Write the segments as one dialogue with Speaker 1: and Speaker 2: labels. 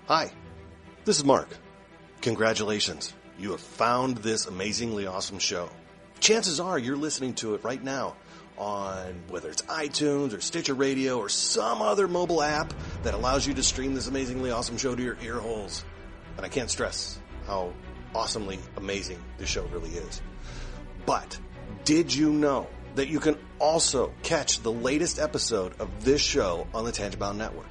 Speaker 1: Hi, this is Mark. Congratulations. You have found this amazingly awesome show. Chances are you're listening to it right now on whether it's iTunes or Stitcher Radio or some other mobile app that allows you to stream this amazingly awesome show to your ear holes. And I can't stress how awesomely amazing this show really is. But did you know that you can also catch the latest episode of this show on the Tangibound Network?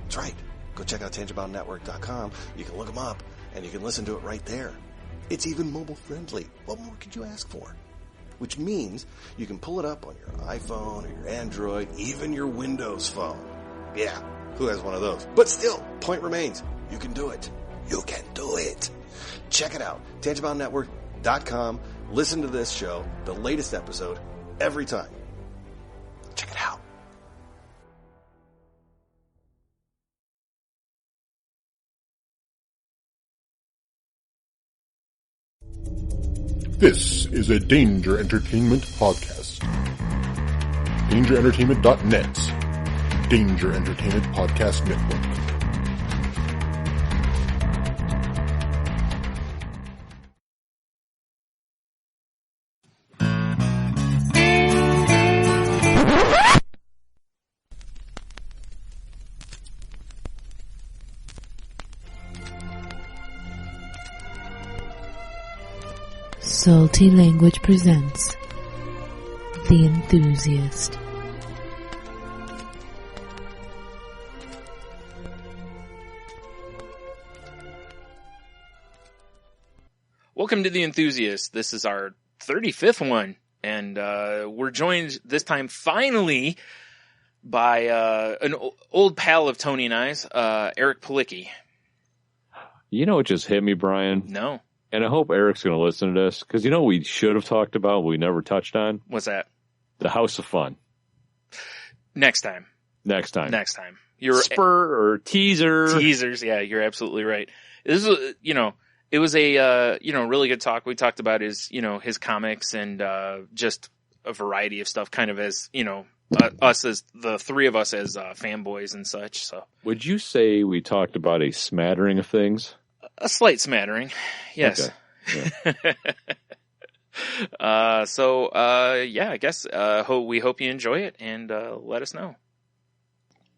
Speaker 1: That's right. Go check out tangiboundnetwork.com. You can look them up and you can listen to it right there. It's even mobile friendly. What more could you ask for? Which means you can pull it up on your iPhone or your Android, even your Windows phone. Yeah, who has one of those? But still, point remains, you can do it. You can do it. Check it out, tangiboundnetwork.com. Listen to this show, the latest episode, every time. Check it out.
Speaker 2: This is a Danger Entertainment podcast. DangerEntertainment.net. Danger Entertainment Podcast Network.
Speaker 3: Salty Language presents The Enthusiast.
Speaker 4: Welcome to The Enthusiast. This is our 35th one, and we're joined this time finally by an old pal of Tony and I's, Eric Palicki.
Speaker 5: You know what just hit me, Brian?
Speaker 4: No.
Speaker 5: And I hope Eric's going to listen to this, because you know what we should have talked about, we never touched on?
Speaker 4: What's that?
Speaker 5: The House of Fun.
Speaker 4: Next time.
Speaker 5: You're Spur or teaser.
Speaker 4: Teasers, yeah, you're absolutely right. This is, it was a, really good talk. We talked about his comics and just a variety of stuff, kind of as, us as the three of us as fanboys and such. So,
Speaker 5: would you say we talked about a smattering of things?
Speaker 4: A slight smattering, yes.
Speaker 5: Okay. Yeah.
Speaker 4: I guess we hope you enjoy it and let us know.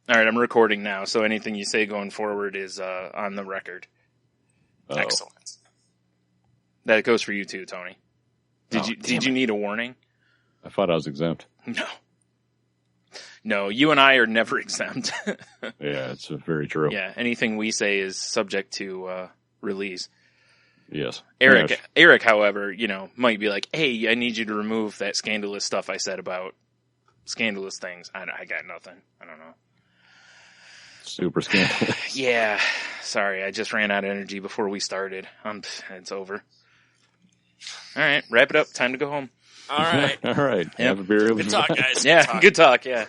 Speaker 4: All right, I'm recording now, so anything you say going forward is on the record.
Speaker 5: Oh.
Speaker 4: Excellent. That goes for you too, Tony. Did you need a warning?
Speaker 5: I thought I was exempt.
Speaker 4: No, you and I are never exempt.
Speaker 5: Yeah, it's very true.
Speaker 4: Yeah, anything we say is subject to release.
Speaker 5: Yes.
Speaker 4: Eric, however, might be like, hey, I need you to remove that scandalous stuff I said about scandalous things. I got nothing. I don't know.
Speaker 5: Super scandalous.
Speaker 4: Yeah. Sorry, I just ran out of energy before we started. It's over. All right, wrap it up. Time to go home.
Speaker 6: All right.
Speaker 5: All right.
Speaker 4: Yep.
Speaker 5: Have a beer.
Speaker 6: Good talk, guys.
Speaker 4: Yeah, good talk. Yeah.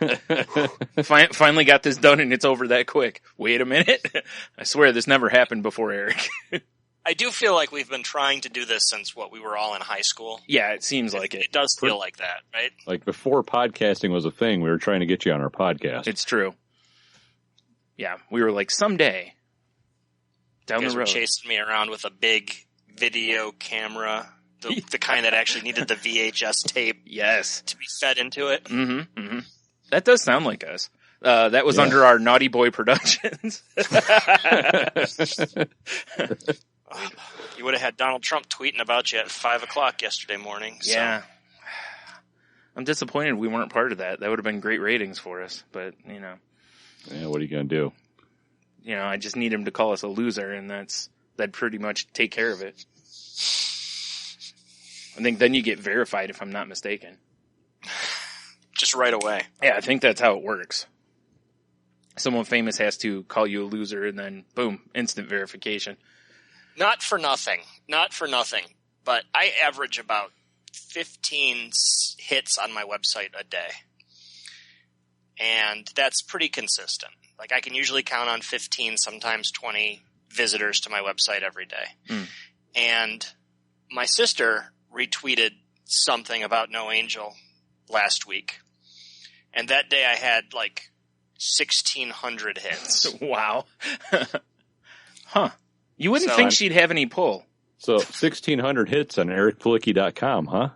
Speaker 4: Finally got this done, and it's over that quick. Wait a minute. I swear this never happened before, Eric.
Speaker 6: I do feel like we've been trying to do this since we were all in high school.
Speaker 4: Yeah, it seems like it.
Speaker 6: It does feel like that, right?
Speaker 5: Like before podcasting was a thing, we were trying to get you on our podcast.
Speaker 4: It's true. Yeah, we were like, someday down
Speaker 6: You guys
Speaker 4: the
Speaker 6: were
Speaker 4: road.
Speaker 6: chasing me around with a big video camera, the kind that actually needed the VHS tape
Speaker 4: Yes.
Speaker 6: to be fed into it.
Speaker 4: Mm-hmm. Mm-hmm. That does sound like us. That was under our Naughty Boy Productions.
Speaker 6: You would have had Donald Trump tweeting about you at 5 o'clock yesterday morning. So.
Speaker 4: Yeah. I'm disappointed we weren't part of that. That would have been great ratings for us. But,
Speaker 5: Yeah, what are you going to do?
Speaker 4: I just need him to call us a loser, and that'd pretty much take care of it. I think then you get verified, if I'm not mistaken.
Speaker 6: Just right away.
Speaker 4: Yeah, I think that's how it works. Someone famous has to call you a loser, and then, boom, instant verification.
Speaker 6: Not for nothing. But I average about 15 hits on my website a day. And that's pretty consistent. Like, I can usually count on 15, sometimes 20 visitors to my website every day.
Speaker 4: Mm.
Speaker 6: And my sister retweeted something about No Angel last week. And that day I had like 1,600 hits.
Speaker 4: Wow. Huh. You wouldn't
Speaker 6: So
Speaker 4: think
Speaker 6: I'm-
Speaker 4: she'd have any pull.
Speaker 5: So 1,600 hits on ericpalicki.com, huh?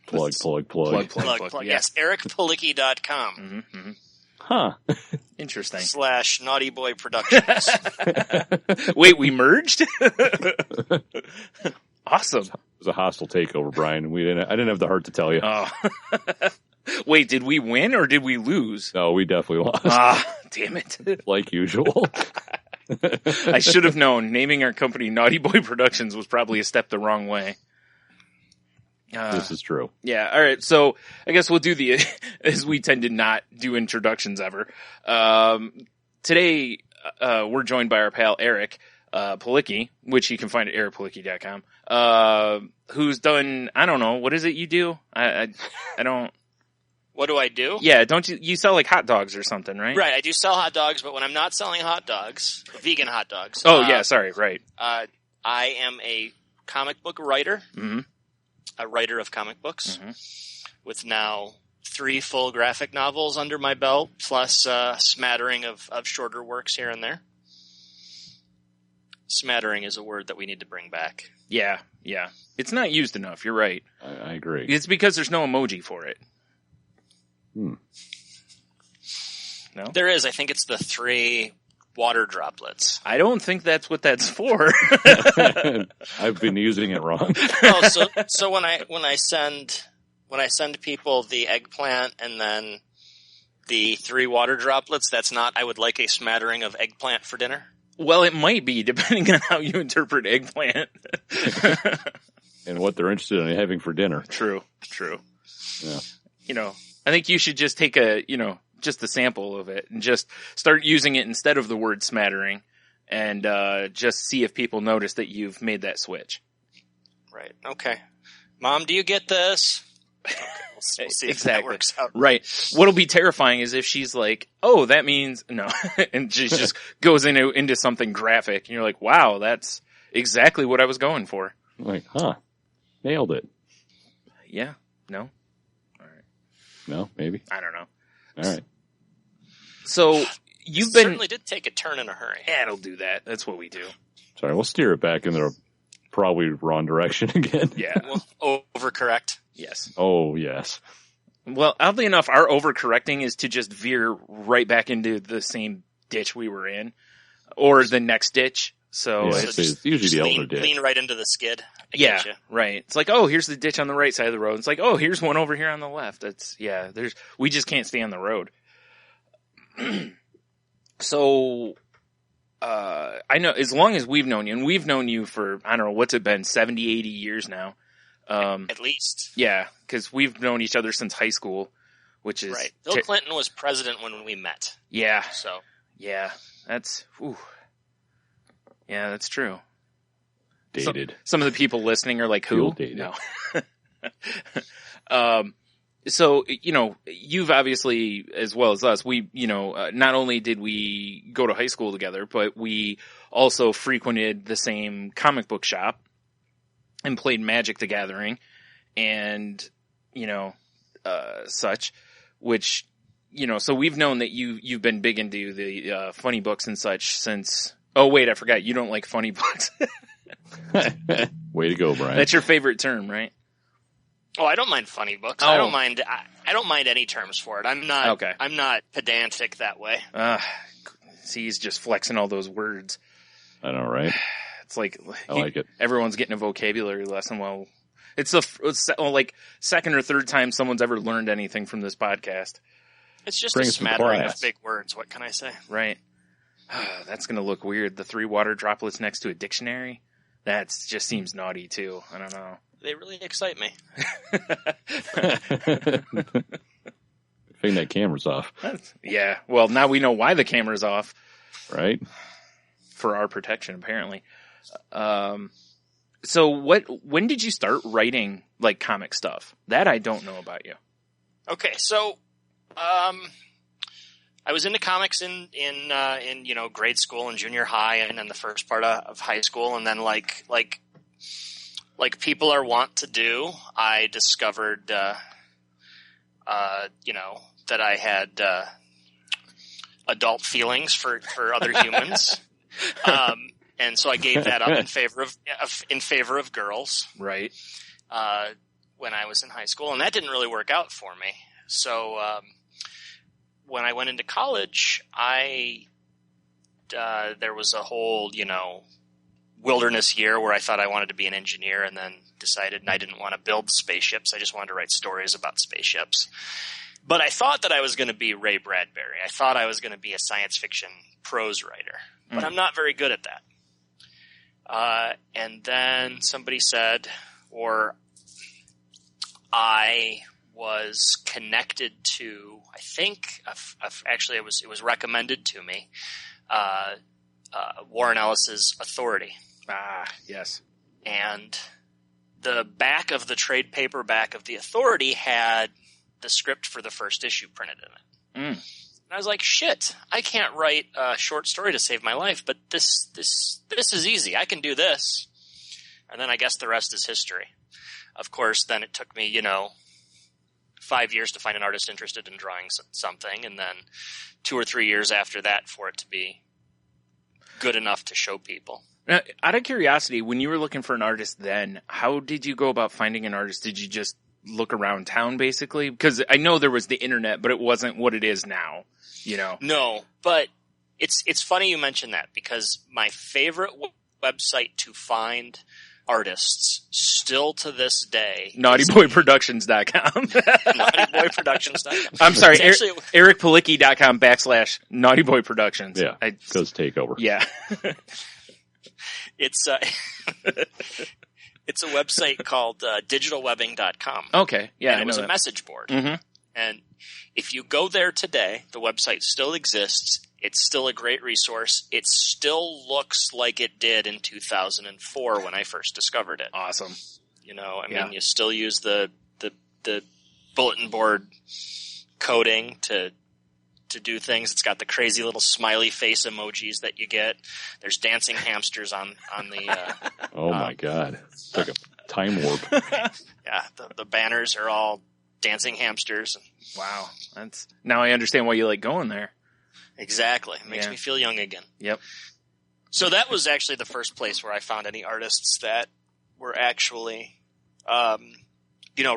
Speaker 5: Plug.
Speaker 6: Plug. Yes, ericpalicki.com
Speaker 5: Huh.
Speaker 4: Interesting.
Speaker 6: / Naughty Boy Productions.
Speaker 4: Wait, we merged? Awesome.
Speaker 5: It was a hostile takeover, Brian. I didn't have the heart to tell you.
Speaker 4: Oh. Wait, did we win or did we lose?
Speaker 5: No, we definitely lost.
Speaker 4: Damn it.
Speaker 5: Like usual.
Speaker 4: I should have known. Naming our company Naughty Boy Productions was probably a step the wrong way.
Speaker 5: This is true.
Speaker 4: Yeah, all right. So I guess we'll do as we tend to not do introductions ever. Today, we're joined by our pal Eric Palicki, which you can find at ericpalicki.com, who's done, I don't know, what is it you do? I don't.
Speaker 6: What do I do?
Speaker 4: Yeah, don't you sell like hot dogs or something, right?
Speaker 6: Right, I do sell hot dogs, but when I'm not selling hot dogs, vegan hot dogs.
Speaker 4: Oh, yeah, sorry, right.
Speaker 6: I am a comic book writer,
Speaker 4: Mm-hmm.
Speaker 6: a writer of comic books,
Speaker 4: Mm-hmm.
Speaker 6: with now 3 full graphic novels under my belt, plus a smattering of shorter works here and there. Smattering is a word that we need to bring back.
Speaker 4: Yeah. It's not used enough, you're right.
Speaker 5: I agree.
Speaker 4: It's because there's no emoji for it. No?
Speaker 6: There is, I think it's the 3 water droplets.
Speaker 4: I don't think that's what that's for.
Speaker 5: I've been using it wrong.
Speaker 6: Oh, so when I send people the eggplant and then the 3 water droplets, that's not, I would like a smattering of eggplant for dinner?
Speaker 4: Well, it might be, depending on how you interpret eggplant.
Speaker 5: And what they're interested in having for dinner.
Speaker 4: True.
Speaker 5: Yeah.
Speaker 4: I think you should just take just a sample of it and just start using it instead of the word smattering and just see if people notice that you've made that switch.
Speaker 6: Right. Okay. Mom, do you get this? Okay, we'll see if that works out.
Speaker 4: Right. What'll be terrifying is if she's like, oh, that means no. And she just goes into something graphic and you're like, wow, that's exactly what I was going for.
Speaker 5: Like, nailed it.
Speaker 4: Yeah. No.
Speaker 5: No, maybe.
Speaker 4: I don't know.
Speaker 5: All right.
Speaker 6: It
Speaker 4: So you've been.
Speaker 6: certainly did take a turn in a hurry.
Speaker 4: Yeah, it'll do that. That's what we do.
Speaker 5: Sorry, we'll steer it back in the probably wrong direction again.
Speaker 4: Yeah.
Speaker 6: Well, overcorrect.
Speaker 4: Yes.
Speaker 5: Oh, yes.
Speaker 4: Well, oddly enough, our overcorrecting is to just veer right back into the same ditch we were in, or the next ditch. So
Speaker 5: Yeah,
Speaker 4: it's,
Speaker 5: it's usually the elder
Speaker 6: lean,
Speaker 5: ditch.
Speaker 6: lean right into the skid. I
Speaker 4: yeah,
Speaker 6: get you.
Speaker 4: right. It's like, oh, here's the ditch on the right side of the road. It's like, oh, here's one over here on the left. We just can't stay on the road. So, I know as long as we've known you, and we've known you for, I don't know, what's it been, 70, 80 years now.
Speaker 6: At least.
Speaker 4: Yeah, because we've known each other since high school, which is
Speaker 6: Right. Bill Clinton was president when we met.
Speaker 4: Yeah,
Speaker 6: So
Speaker 4: yeah, that's true.
Speaker 5: Dated.
Speaker 4: Some of the people listening are like, who?
Speaker 5: Feel dated.
Speaker 4: No. So, you've obviously, as well as us, we, not only did we go to high school together, but we also frequented the same comic book shop and played Magic the Gathering and, such, which, so we've known that you've been big into the, funny books and such since, oh wait, I forgot, you don't like funny books.
Speaker 5: Way to go, Brian.
Speaker 4: That's your favorite term, right?
Speaker 6: Oh, I don't mind funny books.
Speaker 4: Oh.
Speaker 6: I don't mind any terms for it. I'm not
Speaker 4: Okay.
Speaker 6: I'm not pedantic that way.
Speaker 4: See, he's just flexing all those words.
Speaker 5: I know, right?
Speaker 4: It's like,
Speaker 5: I like it.
Speaker 4: Everyone's getting a vocabulary lesson. Well, it's like second or third time someone's ever learned anything from this podcast.
Speaker 6: It's just
Speaker 5: Bring
Speaker 6: a
Speaker 5: us some
Speaker 6: smattering
Speaker 5: class.
Speaker 6: of big words. What can I say?
Speaker 4: Right. That's going to look weird. The 3 water droplets next to a dictionary. That just seems naughty too. I don't know.
Speaker 6: They really excite me.
Speaker 5: Thing that camera's off,
Speaker 4: Yeah. Well, now we know why the camera's off.
Speaker 5: right?
Speaker 4: For our protection, apparently. So when did you start writing like comic stuff? That I don't know about you.
Speaker 6: Okay, so I was into comics in grade school and junior high, and then the first part of high school, and then like people are wont to do, I discovered that I had adult feelings for other humans. And so I gave that up in favor of girls.
Speaker 4: Right.
Speaker 6: When I was in high school, and that didn't really work out for me. So, when I went into college, there was a whole, wilderness year where I thought I wanted to be an engineer, and then decided I didn't want to build spaceships. I just wanted to write stories about spaceships. But I thought that I was going to be Ray Bradbury. I thought I was going to be a science fiction prose writer, but I'm not very good at that. And then somebody said, or I was connected to, I think, actually it was recommended to me, Warren Ellis's Authority.
Speaker 4: Ah, yes.
Speaker 6: And the back of the trade paperback of The Authority had the script for the first issue printed in it. And I was like, shit, I can't write a short story to save my life, but this is easy. I can do this. And then I guess the rest is history. Of course, then it took me, 5 years to find an artist interested in drawing something, and then 2 or 3 years after that for it to be good enough to show people.
Speaker 4: Now, out of curiosity, when you were looking for an artist then, how did you go about finding an artist? Did you just look around town, basically? Because I know there was the internet, but it wasn't what it is now,
Speaker 6: No, but it's funny you mention that, because my favorite website to find artists still to this day.
Speaker 4: NaughtyBoyProductions.com.
Speaker 6: NaughtyBoyProductions.com.
Speaker 4: I'm sorry, EricPalicki.com /NaughtyBoyProductions.
Speaker 5: Yeah, goes takeover.
Speaker 4: Yeah.
Speaker 6: It's a website called digitalwebbing.com.
Speaker 4: Okay, yeah,
Speaker 6: and it was a message board.
Speaker 4: Mm-hmm.
Speaker 6: And if you go there today, the website still exists. It's still a great resource. It still looks like it did in 2004 when I first discovered it.
Speaker 4: Awesome.
Speaker 6: You still use the bulletin board coding to do things. It's got the crazy little smiley face emojis that you get. There's dancing hamsters on the
Speaker 5: oh my God. It's like a time warp.
Speaker 6: Yeah, the banners are all dancing hamsters.
Speaker 4: Wow. Now I understand why you like going there.
Speaker 6: Exactly. It makes me feel young again.
Speaker 4: Yep.
Speaker 6: So that was actually the first place where I found any artists that were actually,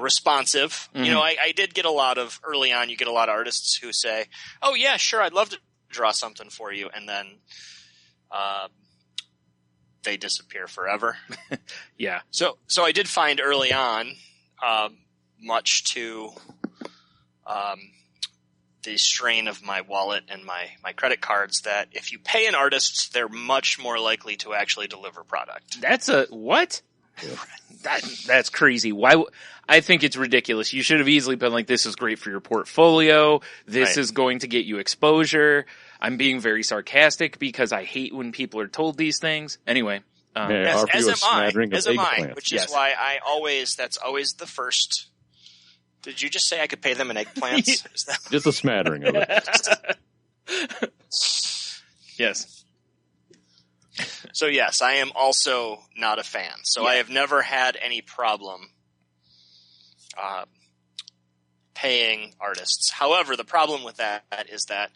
Speaker 6: responsive.
Speaker 4: Mm-hmm.
Speaker 6: I did get early on, you get a lot of artists who say, oh yeah, sure, I'd love to draw something for you. And then, they disappear forever.
Speaker 4: Yeah.
Speaker 6: So I did find early on, much to, the strain of my wallet and my credit cards, that if you pay an artist, they're much more likely to actually deliver product.
Speaker 4: That's what? Yeah. That's crazy. Why? I think it's ridiculous. You should have easily been like, this is great for your portfolio. This is going to get you exposure. I'm being very sarcastic because I hate when people are told these things. Anyway.
Speaker 6: As am I, which is why that's always the first. Did you just say I could pay them in eggplants?
Speaker 5: Just a smattering of it.
Speaker 4: Yes.
Speaker 6: So yes, I am also not a fan. So I have never had any problem paying artists. However, the problem with that is that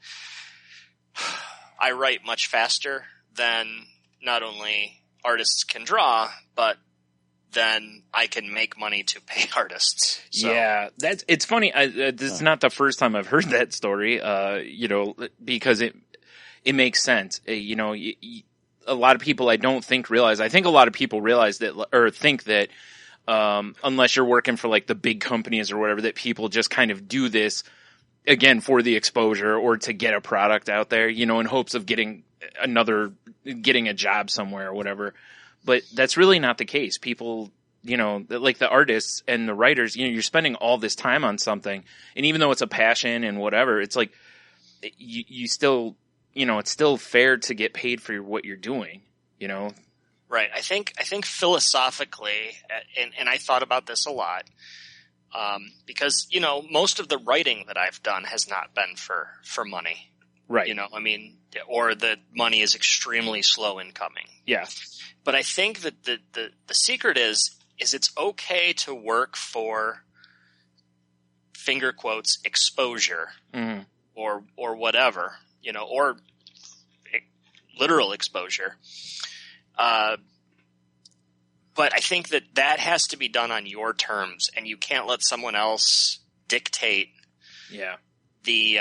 Speaker 6: I write much faster than not only artists can draw, but then I can make money to pay artists. So. Yeah,
Speaker 4: it's funny. This is not the first time I've heard that story. Because it makes sense. A lot of people I don't think realize. I think a lot of people realize that, or think that, unless you're working for like the big companies or whatever, that people just kind of do this again for the exposure or to get a product out there, in hopes of getting a job somewhere or whatever. But that's really not the case. People, like the artists and the writers, you're spending all this time on something. And even though it's a passion and whatever, it's like you still, it's still fair to get paid for what you're doing,
Speaker 6: Right. I think philosophically, and I thought about this a lot, because, most of the writing that I've done has not been for money.
Speaker 4: Right.
Speaker 6: Or the money is extremely slow in coming.
Speaker 4: Yeah.
Speaker 6: But I think that the secret is it's okay to work for, finger quotes, exposure, or whatever, or literal exposure. But I think that has to be done on your terms, and you can't let someone else dictate the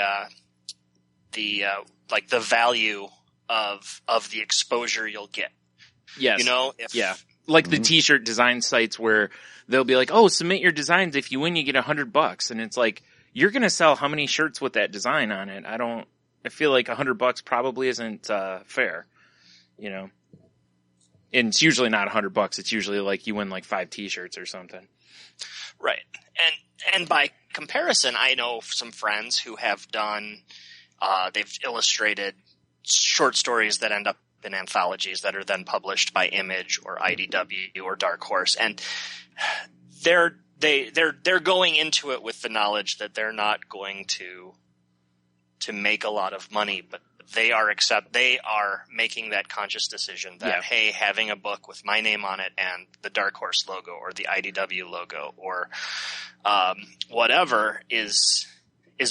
Speaker 6: value of the exposure you'll get.
Speaker 4: Yes. Like the t-shirt design sites where they'll be like, oh, submit your designs. If you win, you get $100. And it's like, you're going to sell how many shirts with that design on it? I feel like $100 probably isn't, fair, And it's usually not $100. It's usually like you win like 5 t-shirts or something.
Speaker 6: Right. And by comparison, I know some friends who have done, they've illustrated short stories that end up in anthologies that are then published by Image or IDW or Dark Horse, and they're going into it with the knowledge that they're not going to make a lot of money, but they are making that conscious decision that hey, having a book with my name on it and the Dark Horse logo or the IDW logo or whatever is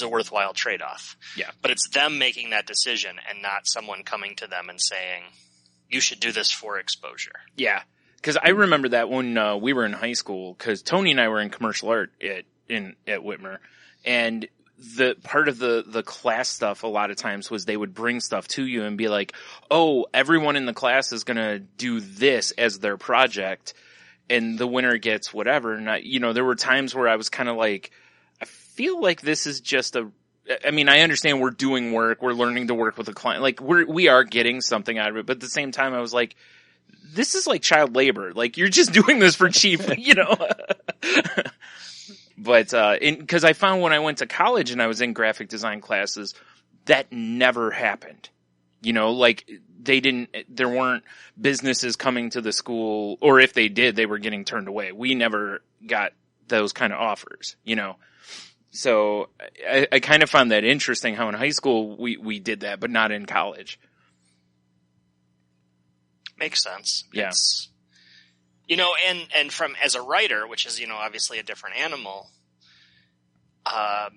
Speaker 6: a worthwhile trade-off.
Speaker 4: Yeah.
Speaker 6: But it's them making that decision and not someone coming to them and saying, you should do this for exposure.
Speaker 4: Yeah. Because I remember that when we were in high school, because Tony and I were in commercial art at Whitmer, and the part of the class stuff a lot of times was they would bring stuff to you and be like, oh, everyone in the class is going to do this as their project, and the winner gets whatever. And there were times where I was kind of like, I feel like this is just I understand we're doing work, we're learning to work with a client, like we are getting something out of it, but at the same time I was like, this is like child labor, like you're just doing this for cheap, But, cause I found when I went to college and I was in graphic design classes, that never happened. Like there weren't businesses coming to the school, or if they did, they were getting turned away. We never got those kind of offers, So I kind of found that interesting how in high school we did that, but not in college.
Speaker 6: Makes sense.
Speaker 4: Yeah.
Speaker 6: It's, and from as a writer, which is, obviously a different animal, I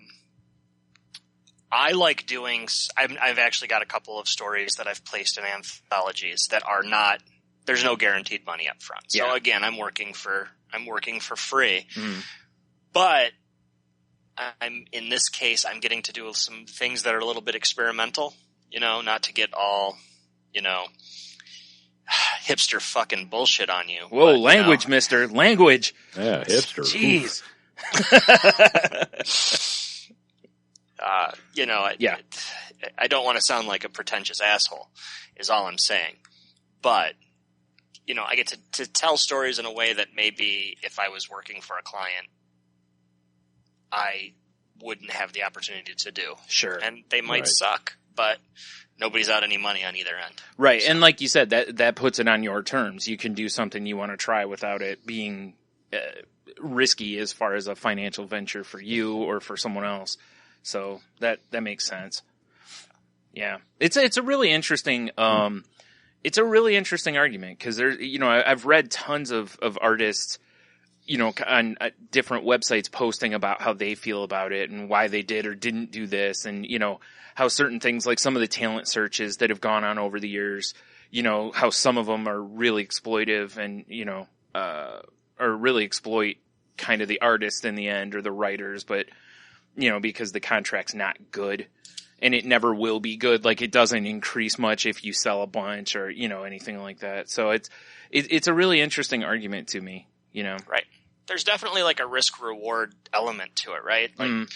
Speaker 6: like doing, I've actually got a couple of stories that I've placed in anthologies that are not, there's no guaranteed money up front. So again, I'm working for free, but in this case, I'm getting to do some things that are a little bit experimental, not to get all, hipster fucking bullshit on you.
Speaker 4: Whoa, but, language, mister. Language.
Speaker 5: Yeah, hipster.
Speaker 4: Jeez.
Speaker 6: I don't want to sound like a pretentious asshole, is all I'm saying. But, I get to tell stories in a way that maybe if I was working for a client, I wouldn't have the opportunity to do.
Speaker 4: Sure.
Speaker 6: And they might suck, but nobody's out any money on either end.
Speaker 4: Right. So. And like you said, that puts it on your terms. You can do something you want to try without it being risky as far as a financial venture for you or for someone else. So that makes sense. Yeah. It's a really interesting, argument because there's, I've read tons of artists, on different websites posting about how they feel about it and why they did or didn't do this. And, how certain things like some of the talent searches that have gone on over the years, how some of them are really exploitive and, or really exploit kind of the artist in the end or the writers, but, because the contract's not good and it never will be good. Like it doesn't increase much if you sell a bunch or, anything like that. So it's a really interesting argument to me,
Speaker 6: Right. There's definitely like a risk reward element to it, right? Like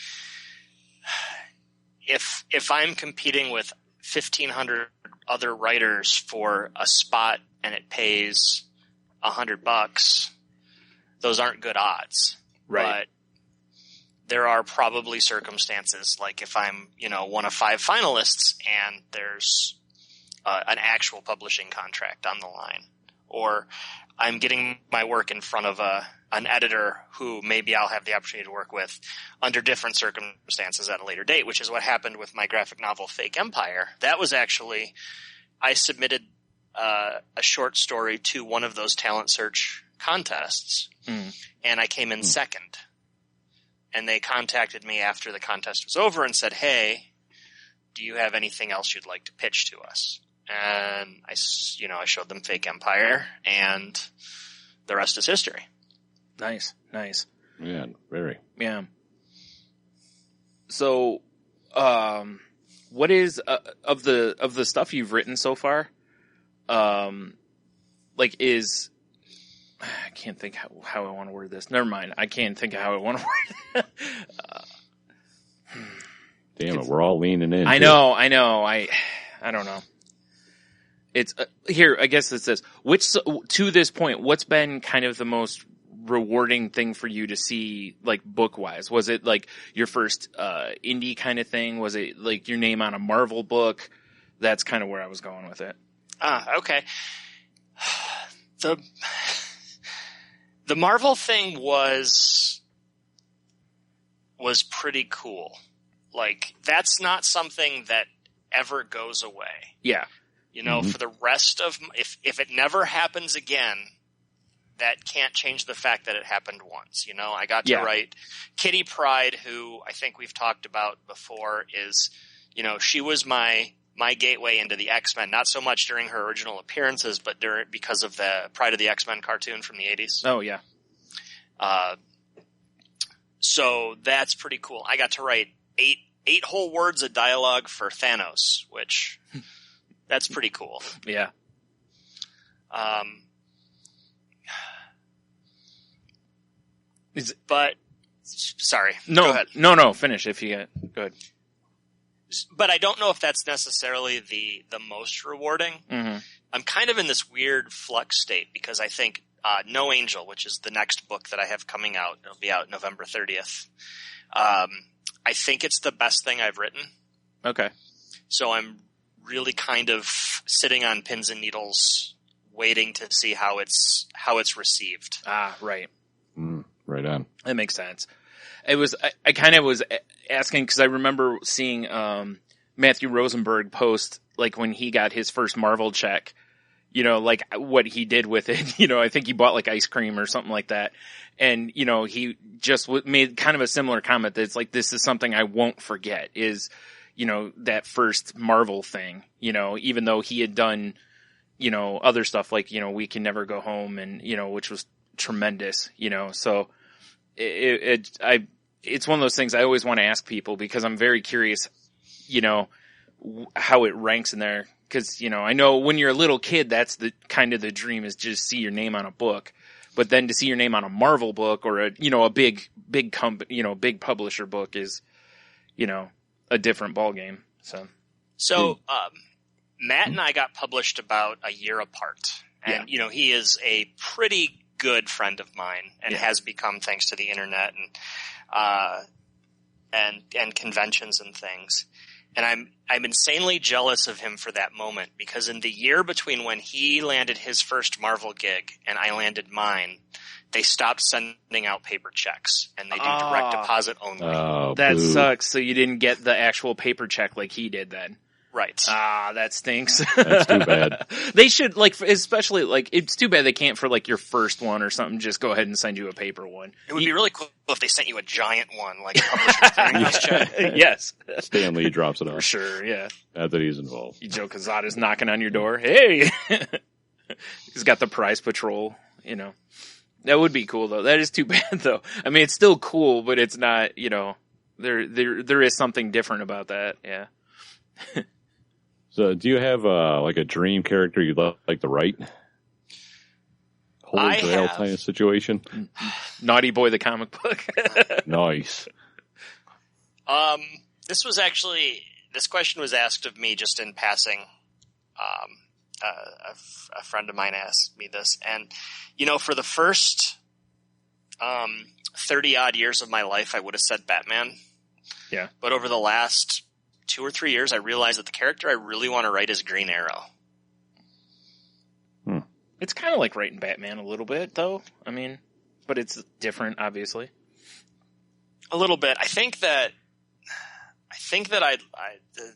Speaker 6: if I'm competing with 1,500 other writers for a spot and it pays $100, those aren't good odds.
Speaker 4: Right.
Speaker 6: But there are probably circumstances like if I'm, one of 5 finalists and there's an actual publishing contract on the line, or I'm getting my work in front of an editor who maybe I'll have the opportunity to work with under different circumstances at a later date, which is what happened with my graphic novel Fake Empire. That was actually, I submitted a short story to one of those talent search contests, and I came in second. And they contacted me after the contest was over and said, hey, do you have anything else you'd like to pitch to us? And I showed them Fake Empire, and the rest is history.
Speaker 4: Nice.
Speaker 5: Yeah, very.
Speaker 4: Yeah. So, what is of the stuff you've written so far? I can't think how I want to word this. Never mind. I can't think of how I want to word it.
Speaker 5: Damn it, we're all leaning in.
Speaker 4: I know. I don't know. It's here. I guess it says to this point, what's been kind of the most rewarding thing for you to see, like book wise? Was it like your first indie kind of thing? Was it like your name on a Marvel book? That's kind of where I was going with it.
Speaker 6: Okay. The Marvel thing was pretty cool. Like, that's not something that ever goes away.
Speaker 4: Yeah.
Speaker 6: For the rest of, if it never happens again, that can't change the fact that it happened once. I got to write Kitty Pryde, who I think we've talked about before, is, she was my gateway into the X-Men, not so much during her original appearances, but because of the Pride of the X-Men cartoon from the 80s.
Speaker 4: Oh, yeah.
Speaker 6: So that's pretty cool. I got to write eight whole words of dialogue for Thanos, which that's pretty cool.
Speaker 4: Yeah.
Speaker 6: But sorry.
Speaker 4: No,
Speaker 6: go ahead.
Speaker 4: No, finish if you get good.
Speaker 6: But I don't know if that's necessarily the most rewarding.
Speaker 4: Mm-hmm.
Speaker 6: I'm kind of in this weird flux state because I think No Angel, which is the next book that I have coming out, it'll be out November 30th. I think it's the best thing I've written.
Speaker 4: Okay.
Speaker 6: So I'm really kind of sitting on pins and needles, waiting to see how it's received.
Speaker 4: Ah, right.
Speaker 5: Right on.
Speaker 4: That makes sense. It was, I kind of was asking because I remember seeing Matthew Rosenberg post, like when he got his first Marvel check, like what he did with it. I think he bought like ice cream or something like that. And, he just made kind of a similar comment that it's like, this is something I won't forget is, that first Marvel thing, even though he had done, other stuff like, We Can Never Go Home and, which was tremendous, so it's one of those things I always want to ask people because I'm very curious, how it ranks in there. Cause, I know when you're a little kid, that's the kind of the dream is just see your name on a book, but then to see your name on a Marvel book or a big company, big publisher book is, a different ballgame. So,
Speaker 6: Matt and I got published about a year apart and, he is a pretty good friend of mine and has become thanks to the internet and conventions and things. And I'm insanely jealous of him for that moment because in the year between when he landed his first Marvel gig and I landed mine, they stopped sending out paper checks and they do direct deposit only.
Speaker 5: Oh,
Speaker 4: that
Speaker 5: boo.
Speaker 4: sucks. So you didn't get the actual paper check like he did then.
Speaker 6: Right.
Speaker 4: That stinks.
Speaker 5: That's too bad.
Speaker 4: They should especially it's too bad they can't for like your first one or something. Just go ahead and send you a paper one.
Speaker 6: It would be really cool if they sent you a giant one, like a publisher's clearinghouse check.
Speaker 4: Yes.
Speaker 5: Stan Lee drops it
Speaker 4: For
Speaker 5: off.
Speaker 4: sure, yeah.
Speaker 5: Not that he's involved.
Speaker 4: Joe Quesada's knocking on your door. Hey! He's got the prize patrol, That would be cool, though. That is too bad, though. I mean, it's still cool, but it's not, there is something different about that, yeah.
Speaker 5: So do you have like a dream character you'd like to write? Holy grail kind of situation?
Speaker 4: Naughty Boy the comic book.
Speaker 5: Nice.
Speaker 6: This question was asked of me just in passing. A friend of mine asked me this. And, for the first 30 odd years of my life, I would have said Batman.
Speaker 4: Yeah.
Speaker 6: But over the last 2 or 3 years, I realized that the character I really want to write is Green Arrow.
Speaker 4: It's kind of like writing Batman a little bit, though. I mean, but it's different, obviously.
Speaker 6: A little bit. I think that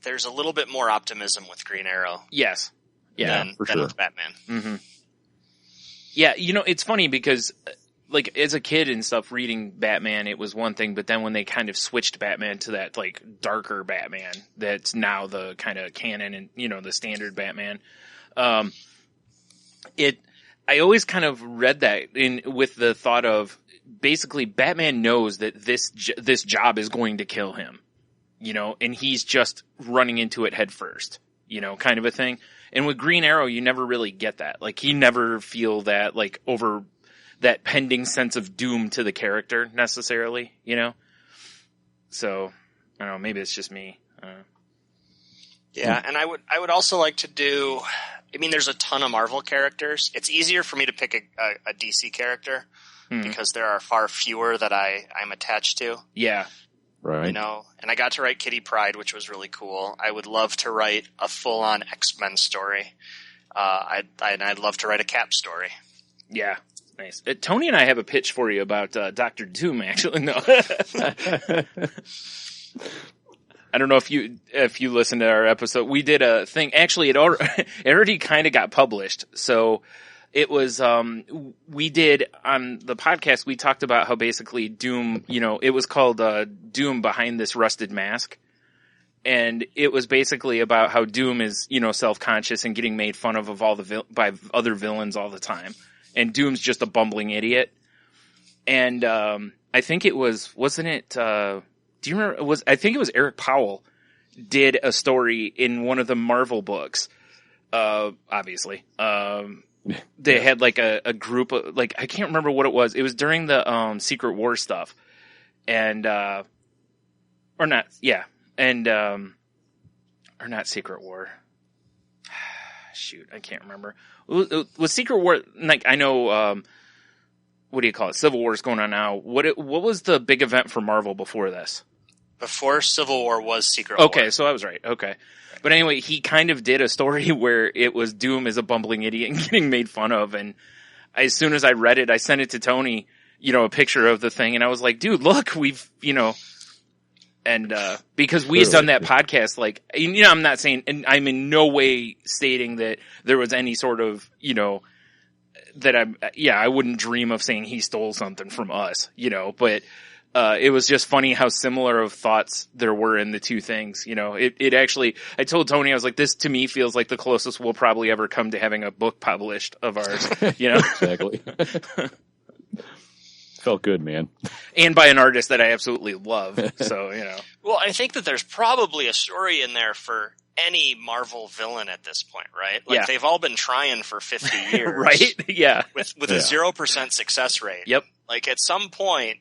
Speaker 6: there's a little bit more optimism with Green Arrow.
Speaker 4: Yes. Yeah,
Speaker 6: than with Batman.
Speaker 4: Mm-hmm. Yeah, it's funny because, like as a kid and stuff reading Batman, it was one thing, but then when they kind of switched Batman to that like darker Batman, that's now the kind of canon and, you know, the standard Batman. I always kind of read that with the thought of basically Batman knows that this job is going to kill him, you know, and he's just running into it head first, you know, kind of a thing. And with Green Arrow, you never really get that. Like, he never feel that, like, over that pending sense of doom to the character necessarily, you know? So, I don't know, maybe it's just me.
Speaker 6: Yeah, and I would also like to do, I mean, there's a ton of Marvel characters. It's easier for me to pick a DC character because there are far fewer that I'm attached to.
Speaker 4: Yeah.
Speaker 5: Right.
Speaker 6: You know, and I got to write Kitty Pryde, which was really cool. I would love to write a full-on X-Men story. I'd love to write a Cap story.
Speaker 4: Yeah. Nice. Tony and I have a pitch for you about Dr. Doom, actually. No. I don't know if you listened to our episode. We did a thing. Actually, it already kind of got published. So it was, we did on the podcast, we talked about how basically Doom, you know, it was called Doom Behind This Rusted Mask. And it was basically about how Doom is, you know, self-conscious and getting made fun of all by other villains all the time. And Doom's just a bumbling idiot. And I think it wasn't it, do you remember, I think it was Eric Powell did a story in one of the Marvel books, obviously. They had like a group of, like, I can't remember what it was. It was during the Secret War stuff. And, or not, yeah. And, or not Secret War. Shoot, I can't remember. Was Secret War, like, I know, what do you call it? Civil War is going on now. What was the big event for Marvel before this?
Speaker 6: Before Civil War was Secret War.
Speaker 4: Okay, so I was right. Okay. But anyway, he kind of did a story where it was Doom as a bumbling idiot and getting made fun of. And as soon as I read it, I sent it to Tony, you know, a picture of the thing. And I was like, dude, look, we've, you know, and, because we had done that podcast, like, you know, I'm not saying, and I'm in no way stating that there was any sort of, you know, that I wouldn't dream of saying he stole something from us, you know, but, it was just funny how similar of thoughts there were in the two things, you know, it actually, I told Tony, I was like, this to me feels like the closest we'll probably ever come to having a book published of ours, you know?
Speaker 5: Exactly. Felt good, man.
Speaker 4: And by an artist that I absolutely love. So, you know.
Speaker 6: Well, I think that there's probably a story in there for any Marvel villain at this point, right? Like, they've all been trying for 50 years.
Speaker 4: Right? Yeah.
Speaker 6: With a 0% success rate.
Speaker 4: Yep.
Speaker 6: Like, at some point,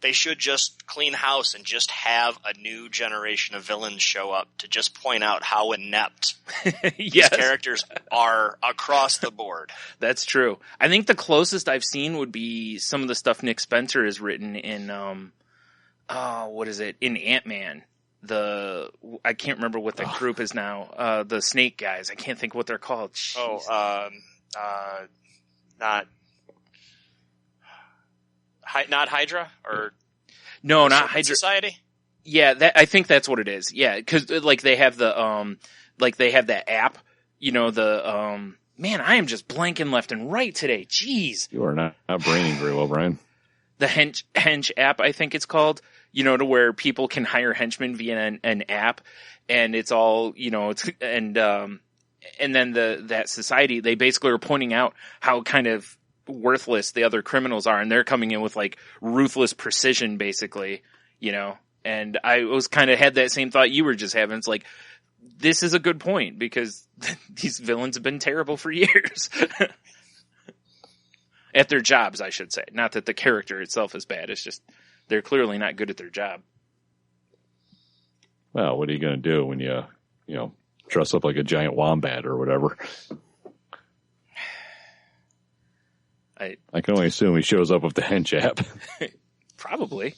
Speaker 6: they should just clean house and just have a new generation of villains show up to just point out how inept these characters are across the board. That's
Speaker 4: true. I think the closest I've seen would be some of the stuff Nick Spencer has written in, what is it? In Ant-Man. I can't remember what that group is now. The Snake guys. I can't think what they're called. Jeez.
Speaker 6: Not Hydra or
Speaker 4: no, not Hydra
Speaker 6: Society.
Speaker 4: Yeah, I think that's what it is. Yeah, because like they have the they have that app. You know man, I am just blanking left and right today. Jeez,
Speaker 5: you are not braining very well, Brian.
Speaker 4: The hench app, I think it's called. You know, to where people can hire henchmen via an app, and it's all, you know, it's and then that society, they basically are pointing out how kind of worthless the other criminals are, and they're coming in with like ruthless precision, basically, you know. And I was kind of had that same thought you were just having. It's like, this is a good point because these villains have been terrible for years. At their jobs, I should say. Not that the character itself is bad. It's just they're clearly not good at their job.
Speaker 5: Well, what are you going to do when you dress up like a giant wombat or whatever? I can only assume he shows up with the hench app.
Speaker 4: Probably.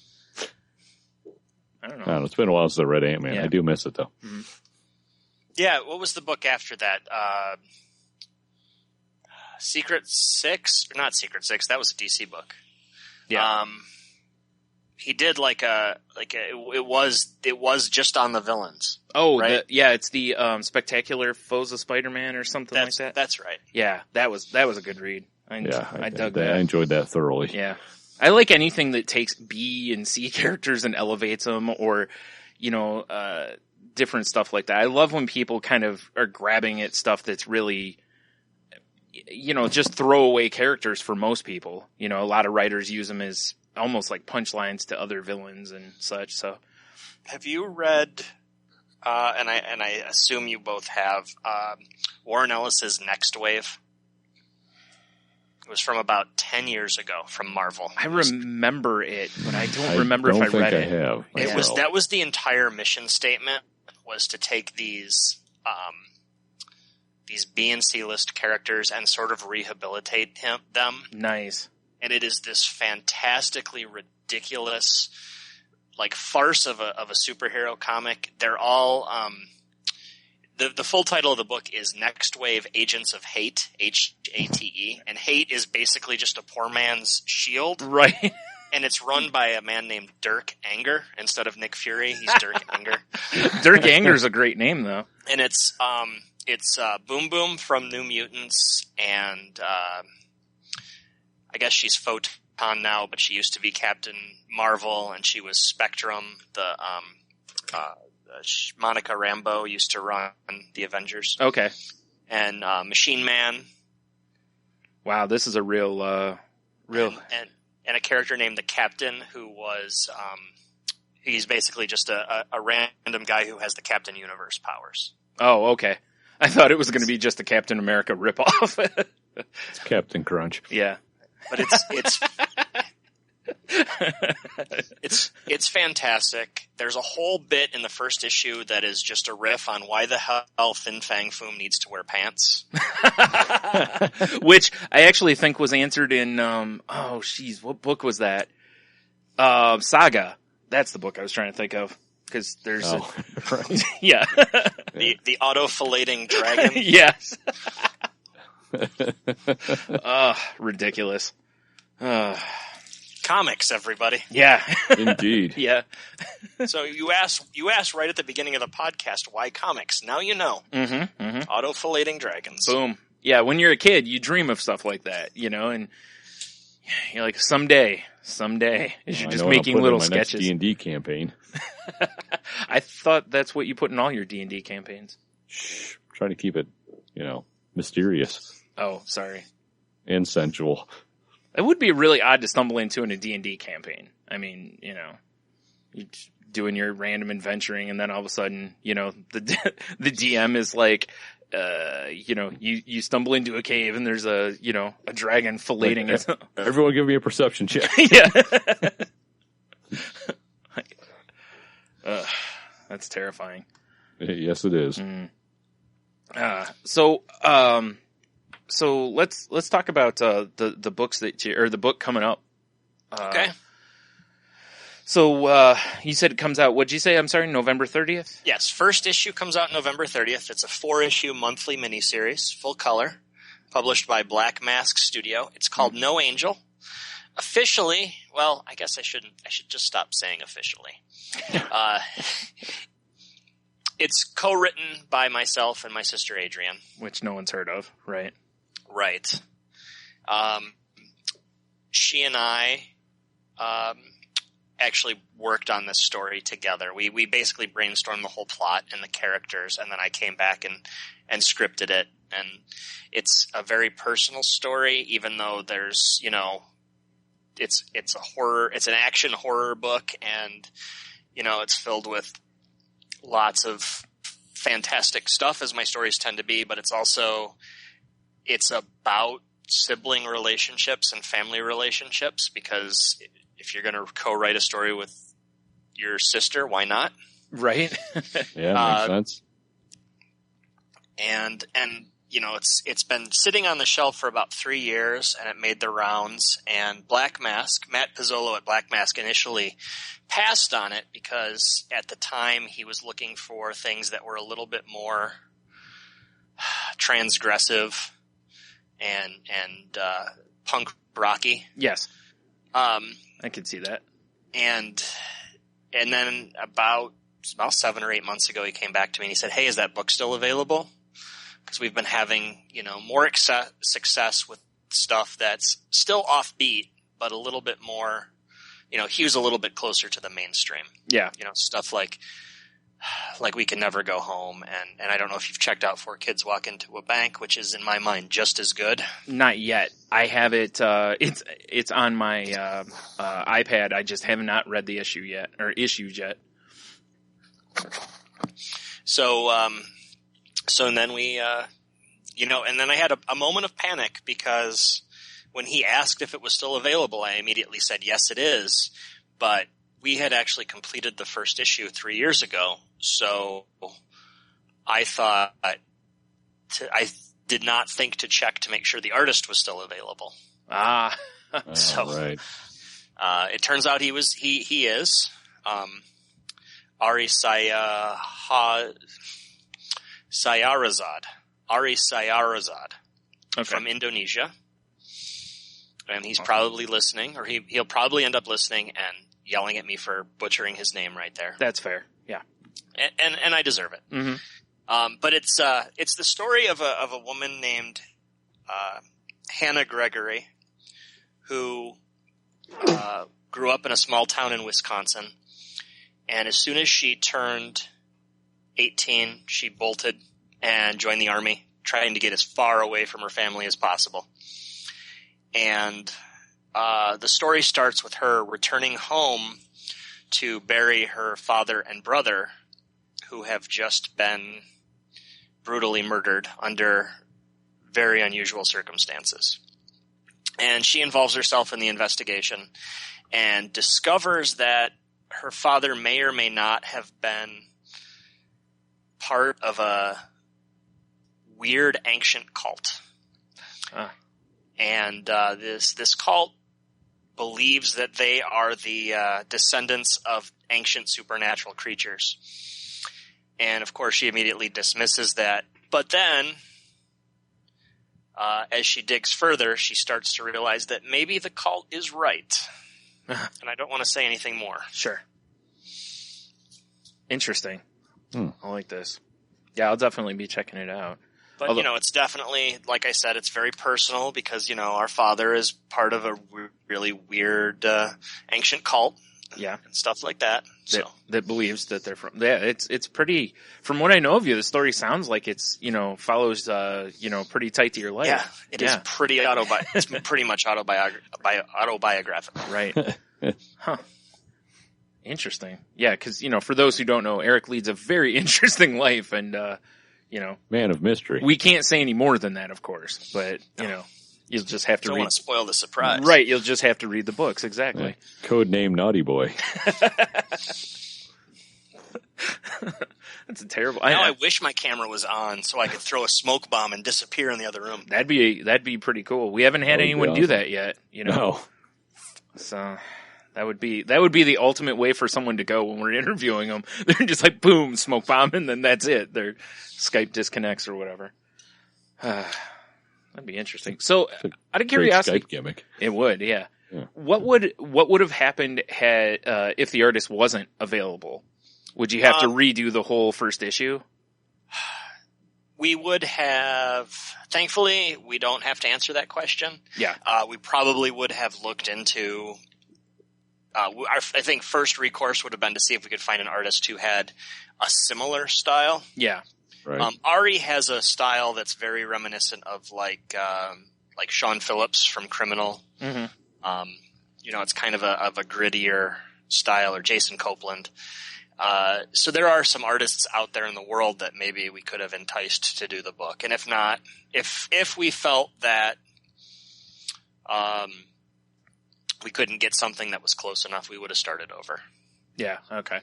Speaker 4: I don't know.
Speaker 5: It's been a while since I read Ant-Man.
Speaker 4: Yeah.
Speaker 5: I do miss it, though.
Speaker 6: Mm-hmm. Yeah, what was the book after that? Secret Six? Not Secret Six. That was a DC book.
Speaker 4: Yeah.
Speaker 6: He did it was just on the villains.
Speaker 4: Oh,
Speaker 6: right?
Speaker 4: It's the Spectacular Foes of Spider-Man or something like that.
Speaker 6: That's right.
Speaker 4: Yeah, that was a good read. I dug
Speaker 5: I
Speaker 4: that.
Speaker 5: enjoyed that thoroughly.
Speaker 4: Yeah. I like anything that takes B and C characters and elevates them, or, different stuff like that. I love when people kind of are grabbing at stuff that's really, just throwaway characters for most people. A lot of writers use them as almost like punchlines to other villains and such. So,
Speaker 6: have you read, and I assume you both have, Warren Ellis's Next Wave? It was from about 10 years ago from Marvel.
Speaker 4: I remember it, but I don't remember if I read it.
Speaker 5: Have.
Speaker 6: That was the entire mission statement, was to take these B and C list characters and sort of rehabilitate them.
Speaker 4: Nice.
Speaker 6: And it is this fantastically ridiculous, like, farce of a superhero comic. They're all the full title of the book is Next Wave Agents of Hate, H-A-T-E, and hate is basically just a poor man's shield.
Speaker 4: Right.
Speaker 6: And it's run by a man named Dirk Anger instead of Nick Fury. He's Dirk Anger.
Speaker 4: Dirk Anger's a great name, though.
Speaker 6: And it's Boom Boom from New Mutants, and I guess she's Photon now, but she used to be Captain Marvel, and she was Spectrum. Monica Rambeau used to run the Avengers.
Speaker 4: Okay.
Speaker 6: And Machine Man.
Speaker 4: Wow, this is a real.
Speaker 6: And a character named the Captain, who was he's basically just a random guy who has the Captain Universe powers.
Speaker 4: Oh, okay. I thought it was going to be just a Captain America ripoff.
Speaker 5: It's Captain Crunch.
Speaker 4: Yeah.
Speaker 6: But it's fantastic. There's a whole bit in the first issue that is just a riff on why the hell Fin Fang Foom needs to wear pants.
Speaker 4: Which I actually think was answered in, what book was that? Saga. That's the book I was trying to think of. Because there's
Speaker 5: right.
Speaker 4: Yeah.
Speaker 6: The auto-fillating dragon.
Speaker 4: Yes. Ridiculous.
Speaker 6: Comics, everybody.
Speaker 4: Yeah.
Speaker 5: Indeed.
Speaker 4: Yeah.
Speaker 6: So you asked right at the beginning of the podcast, why comics? Now you know.
Speaker 4: Mm-hmm, mm-hmm.
Speaker 6: Auto-fillating dragons.
Speaker 4: Boom. Yeah, when you're a kid, you dream of stuff like that, and you're like, someday, as you're just making little sketches.
Speaker 5: Next D&D campaign.
Speaker 4: I thought that's what you put in all your D&D campaigns.
Speaker 5: Shh. I'm trying to keep it, mysterious.
Speaker 4: Oh, sorry.
Speaker 5: And sensual.
Speaker 4: It would be really odd to stumble into in a D&D campaign. I mean, you're doing your random adventuring, and then all of a sudden, the DM is like, you stumble into a cave, and there's a dragon filleting it.
Speaker 5: Everyone give me a perception check.
Speaker 4: Yeah. That's terrifying.
Speaker 5: Yes, it is.
Speaker 4: So let's talk about the books the book coming up.
Speaker 6: Okay.
Speaker 4: So you said it comes out. What'd you say? I'm sorry, November 30th.
Speaker 6: Yes, first issue comes out November 30th. It's a 4-issue monthly miniseries, full color, published by Black Mask Studio. It's called No Angel. Officially, well, I guess I should just stop saying officially. It's co-written by myself and my sister Adrienne,
Speaker 4: which no one's heard of, right?
Speaker 6: Right. She and I actually worked on this story together. We basically brainstormed the whole plot and the characters, and then I came back and scripted it. And it's a very personal story, even though there's, it's a horror, it's an action horror book, and, it's filled with lots of fantastic stuff, as my stories tend to be, but it's about sibling relationships and family relationships, because if you're going to co-write a story with your sister, why not?
Speaker 4: Right.
Speaker 5: Yeah, makes sense.
Speaker 6: And it's been sitting on the shelf for about 3 years, and it made the rounds, and Matt Pizzolo at Black Mask initially passed on it because at the time he was looking for things that were a little bit more transgressive and punk rocky.
Speaker 4: Yes. I could see that. And then about 7 or 8 months ago, he came back to me and he said, "Hey, is that book still available? Because we've been having, more success with
Speaker 6: stuff that's still offbeat, but a little bit more, he was a little bit closer to the mainstream.
Speaker 4: Yeah.
Speaker 6: Stuff like We Can Never Go Home. And I don't know if you've checked out Four Kids Walk Into a Bank, which is in my mind just as good.
Speaker 4: Not yet. I have it. It's on my iPad. I just have not read the issues yet.
Speaker 6: So and then we, and then I had a moment of panic because when he asked if it was still available, I immediately said, yes, it is. But we had actually completed the first issue 3 years ago. So I thought I did not think to check to make sure the artist was still available.
Speaker 4: Ah,
Speaker 6: so
Speaker 5: right.
Speaker 6: It turns out he is. Ari Sayarazad.
Speaker 4: okay.
Speaker 6: From Indonesia. And he's probably listening, or he'll probably end up listening and yelling at me for butchering his name right there.
Speaker 4: That's fair. Yeah.
Speaker 6: And I deserve it.
Speaker 4: Mm-hmm.
Speaker 6: But it's the story of a woman named Hannah Gregory, who grew up in a small town in Wisconsin. And as soon as she turned 18, she bolted and joined the Army, trying to get as far away from her family as possible. And the story starts with her returning home to bury her father and brother, who have just been brutally murdered under very unusual circumstances. And she involves herself in the investigation and discovers that her father may or may not have been part of a weird ancient cult. And this cult believes that they are the descendants of ancient supernatural creatures. And of course she immediately dismisses that. But then, as she digs further, she starts to realize that maybe the cult is right. And I don't want to say anything more.
Speaker 4: Sure. Interesting. I like this. Yeah, I'll definitely be checking it out.
Speaker 6: But, it's definitely, like I said, it's very personal because, our father is part of a really weird ancient cult.
Speaker 4: Yeah.
Speaker 6: And stuff like that.
Speaker 4: That believes that they're from. Yeah, it's pretty, from what I know of you, the story sounds like it's, follows, pretty tight to your life.
Speaker 6: Yeah, it is pretty it's pretty much autobiographical.
Speaker 4: Right. Huh. Interesting. Yeah, because, for those who don't know, Eric leads a very interesting life and,
Speaker 5: man of mystery.
Speaker 4: We can't say any more than that, of course, but, you'll just have to
Speaker 6: don't
Speaker 4: read.
Speaker 6: Want to spoil the surprise.
Speaker 4: Right, you'll just have to read the books, exactly.
Speaker 5: Yeah. Code name Naughty Boy.
Speaker 4: That's a terrible.
Speaker 6: I wish my camera was on so I could throw a smoke bomb and disappear in the other room.
Speaker 4: That'd be pretty cool. We haven't had anyone do that yet,
Speaker 5: No.
Speaker 4: So that would be the ultimate way for someone to go when we're interviewing them. They're just like boom, smoke bomb, and then that's it. Their Skype disconnects or whatever. That'd be interesting. So, out of curiosity,
Speaker 5: Skype gimmick.
Speaker 4: It would, yeah. What would have happened had if the artist wasn't available? Would you have to redo the whole first issue?
Speaker 6: We would have. Thankfully, we don't have to answer that question.
Speaker 4: Yeah.
Speaker 6: We probably would have looked into. I think first recourse would have been to see if we could find an artist who had a similar style.
Speaker 4: Yeah.
Speaker 5: Right.
Speaker 6: Ari has a style that's very reminiscent of like Sean Phillips from Criminal.
Speaker 4: Mm-hmm.
Speaker 6: It's kind of a grittier style, or Jason Copeland. So there are some artists out there in the world that maybe we could have enticed to do the book. And if not, if we felt that, we couldn't get something that was close enough, we would have started over.
Speaker 4: Yeah. Okay.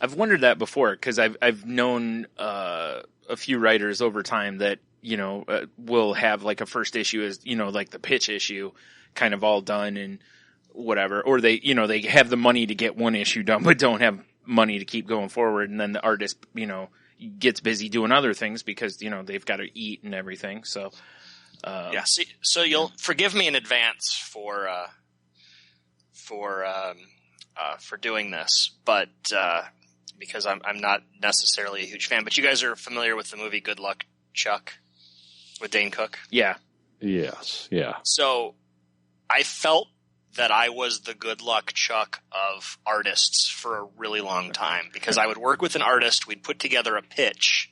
Speaker 4: I've wondered that before because I've known a few writers over time that will have like a first issue as like the pitch issue, kind of all done and whatever, or they they have the money to get one issue done but don't have money to keep going forward, and then the artist gets busy doing other things because they've got to eat and everything. So
Speaker 6: so you'll forgive me in advance for doing this, but because I'm not necessarily a huge fan. But you guys are familiar with the movie Good Luck, Chuck, with Dane Cook?
Speaker 4: Yeah.
Speaker 5: Yes, yeah.
Speaker 6: So I felt that I was the good luck Chuck of artists for a really long time, because I would work with an artist, we'd put together a pitch,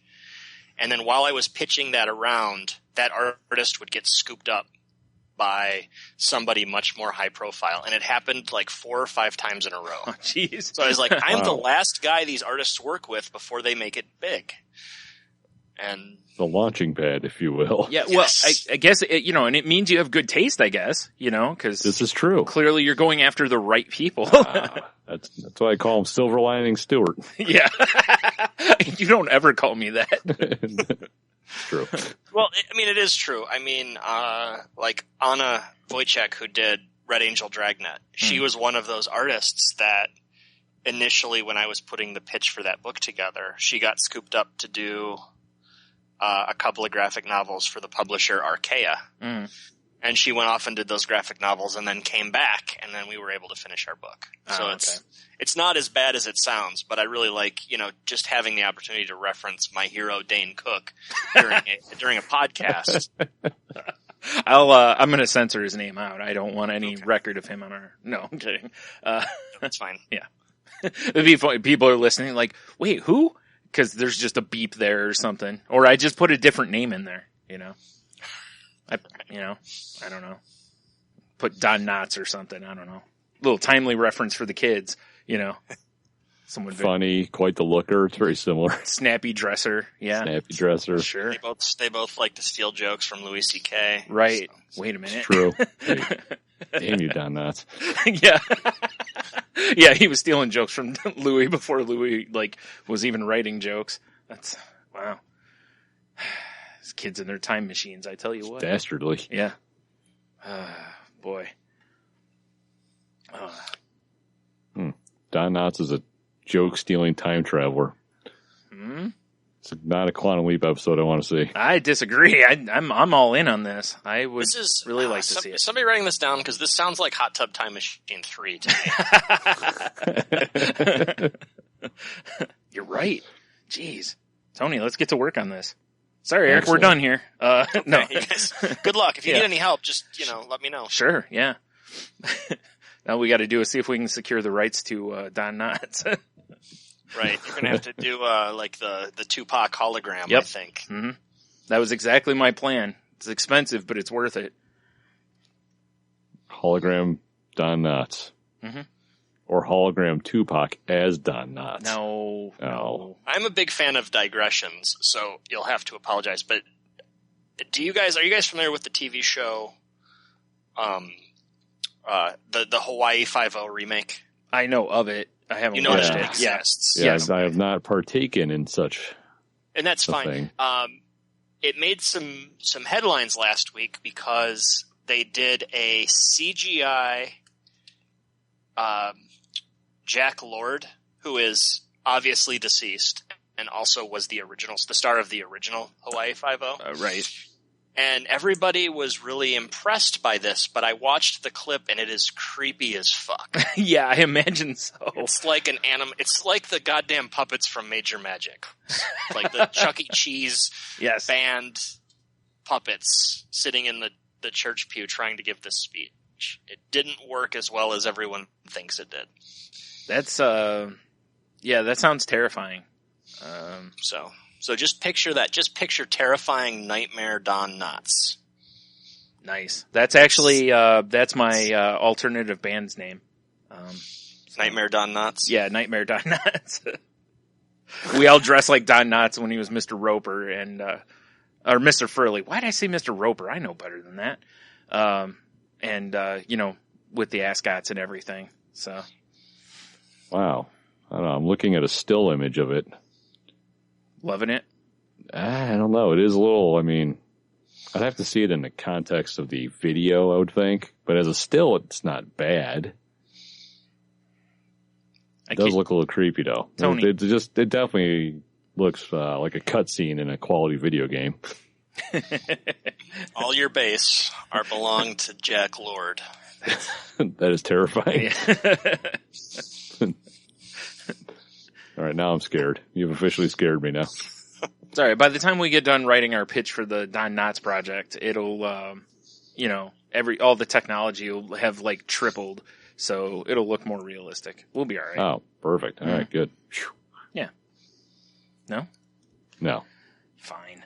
Speaker 6: and then while I was pitching that around, that artist would get scooped up by somebody much more high profile. And it happened like 4 or 5 times in a row.
Speaker 4: Oh, jeez.
Speaker 6: So I was like, I'm
Speaker 5: Wow.
Speaker 6: the last guy these artists work with before they make it big. And
Speaker 5: The launching pad, if you will.
Speaker 4: Yeah, well,
Speaker 6: Yes.
Speaker 4: I guess, and it means you have good taste, I guess, because
Speaker 5: This is true.
Speaker 4: clearly you're going after the right people.
Speaker 5: That's why I call him Silver Lining Stewart.
Speaker 4: Yeah. You don't ever call me that.
Speaker 5: It's true.
Speaker 6: well, it is true. Like Anna Wojcik, who did Red Angel Dragnet, she was one of those artists that initially, when I was putting the pitch for that book together, she got scooped up to do a couple of graphic novels for the publisher Archaea.
Speaker 4: Mm.
Speaker 6: And she went off and did those graphic novels and then came back, and then we were able to finish our book. So it's not as bad as it sounds, but I really like, just having the opportunity to reference my hero Dane Cook during a podcast.
Speaker 4: I'm going to censor his name out. I don't want any record of him on our. No, I'm kidding.
Speaker 6: That's fine.
Speaker 4: Yeah, it'd be funny. People are listening, like, wait, who? Because there's just a beep there or something, or I just put a different name in there. I don't know. Put Don Knotts or something. I don't know. Little timely reference for the kids. Someone
Speaker 5: Funny, quite the looker. It's very similar.
Speaker 4: snappy dresser. Yeah,
Speaker 5: Snappy dresser.
Speaker 4: sure.
Speaker 6: They both like to steal jokes from Louis C.K.
Speaker 4: Right.
Speaker 6: So.
Speaker 4: Wait a minute.
Speaker 5: True. Hey, damn you, Don Knotts.
Speaker 4: Yeah. Yeah, he was stealing jokes from Louis before Louis, was even writing jokes. That's, wow. These kids and their time machines, I tell you what.
Speaker 5: Dastardly.
Speaker 4: Yeah. Boy.
Speaker 5: Don Knotts is a joke-stealing time traveler.
Speaker 4: Hmm?
Speaker 5: It's not a Quantum Leap episode I want to see.
Speaker 4: I disagree. I'm all in on this. I would
Speaker 6: This is
Speaker 4: really like to see it.
Speaker 6: Somebody writing this down, because this sounds like Hot Tub Time Machine 3 to me.
Speaker 4: You're right. Jeez. Tony, let's get to work on this. Sorry, Eric,
Speaker 5: Excellent.
Speaker 4: we're done here. No.
Speaker 6: You guys, good luck. If you
Speaker 4: Yeah.
Speaker 6: need any help, just let me know.
Speaker 4: Sure, yeah. Now we got to do is see if we can secure the rights to Don Knotts.
Speaker 6: Right, you're gonna have to do the Tupac hologram.
Speaker 4: Yep.
Speaker 6: I think.
Speaker 4: Mm-hmm. That was exactly my plan. It's expensive, but it's worth it.
Speaker 5: Hologram Don Knotts.
Speaker 4: Mm-hmm.
Speaker 5: Or hologram Tupac as Don Knotts.
Speaker 4: No.
Speaker 6: I'm a big fan of digressions, so you'll have to apologize. But are you guys familiar with the TV show, the Hawaii Five-0 remake?
Speaker 4: I know of it. I haven't
Speaker 6: You know
Speaker 4: watched
Speaker 6: that it
Speaker 4: it. Yeah.
Speaker 6: exists.
Speaker 5: Yeah,
Speaker 4: Yes.
Speaker 5: I have not partaken in such.
Speaker 6: And that's
Speaker 5: a
Speaker 6: fine.
Speaker 5: thing.
Speaker 6: It made some headlines last week because they did a CGI Jack Lord, who is obviously deceased and also was the star of the original Hawaii Five-0.
Speaker 4: Right.
Speaker 6: And everybody was really impressed by this, but I watched the clip and it is creepy as fuck.
Speaker 4: Yeah, I imagine so.
Speaker 6: It's like it's like the goddamn puppets from Major Magic. Like the Chuck E. Cheese
Speaker 4: Yes.
Speaker 6: band puppets sitting in the church pew trying to give this speech. It didn't work as well as everyone thinks it did.
Speaker 4: That's that sounds terrifying.
Speaker 6: So just picture that. Just picture terrifying nightmare Don Knotts.
Speaker 4: Nice. That's actually that's my alternative band's name.
Speaker 6: Nightmare Don Knotts?
Speaker 4: Yeah, Nightmare Don Knotts. We all dress like Don Knotts when he was Mr. Roper or Mr. Furley. Why did I say Mr. Roper? I know better than that. With the ascots and everything. So.
Speaker 5: Wow. I don't know. I'm looking at a still image of it.
Speaker 4: Loving it?
Speaker 5: I don't know. It is a little, I'd have to see it in the context of the video, I would think. But as a still, it's not bad. It does look a little creepy, though.
Speaker 4: Tony.
Speaker 5: It definitely looks like a cutscene in a quality video game.
Speaker 6: All your base belong to Jack Lord.
Speaker 5: That is terrifying.
Speaker 4: Yeah.
Speaker 5: All right, now I'm scared. You've officially scared me now.
Speaker 4: Sorry, by the time we get done writing our pitch for the Don Knotts project, it'll you know, all the technology will have like tripled, so it'll look more realistic. We'll be all right.
Speaker 5: Oh, perfect. All right, good. Phew.
Speaker 4: Yeah. No?
Speaker 5: No.
Speaker 4: Fine.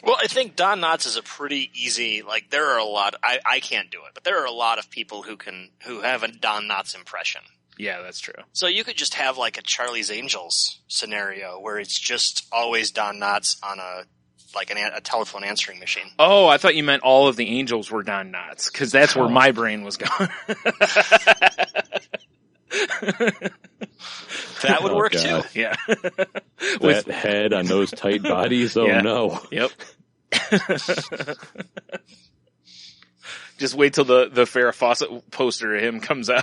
Speaker 6: Well, I think Don Knotts is a pretty easy, like, there are a lot, I can't do it, but there are a lot of people who have a Don Knotts impression.
Speaker 4: Yeah, that's true.
Speaker 6: So you could just have like a Charlie's Angels scenario where it's just always Don Knotts on a telephone answering machine.
Speaker 4: Oh, I thought you meant all of the angels were Don Knotts, because that's where my brain was going.
Speaker 6: That would work
Speaker 5: God.
Speaker 6: too.
Speaker 4: Yeah.
Speaker 5: That head on those tight bodies. Oh
Speaker 4: Yeah.
Speaker 5: no.
Speaker 4: Yep. Just wait till the Farrah Fawcett poster of him comes out.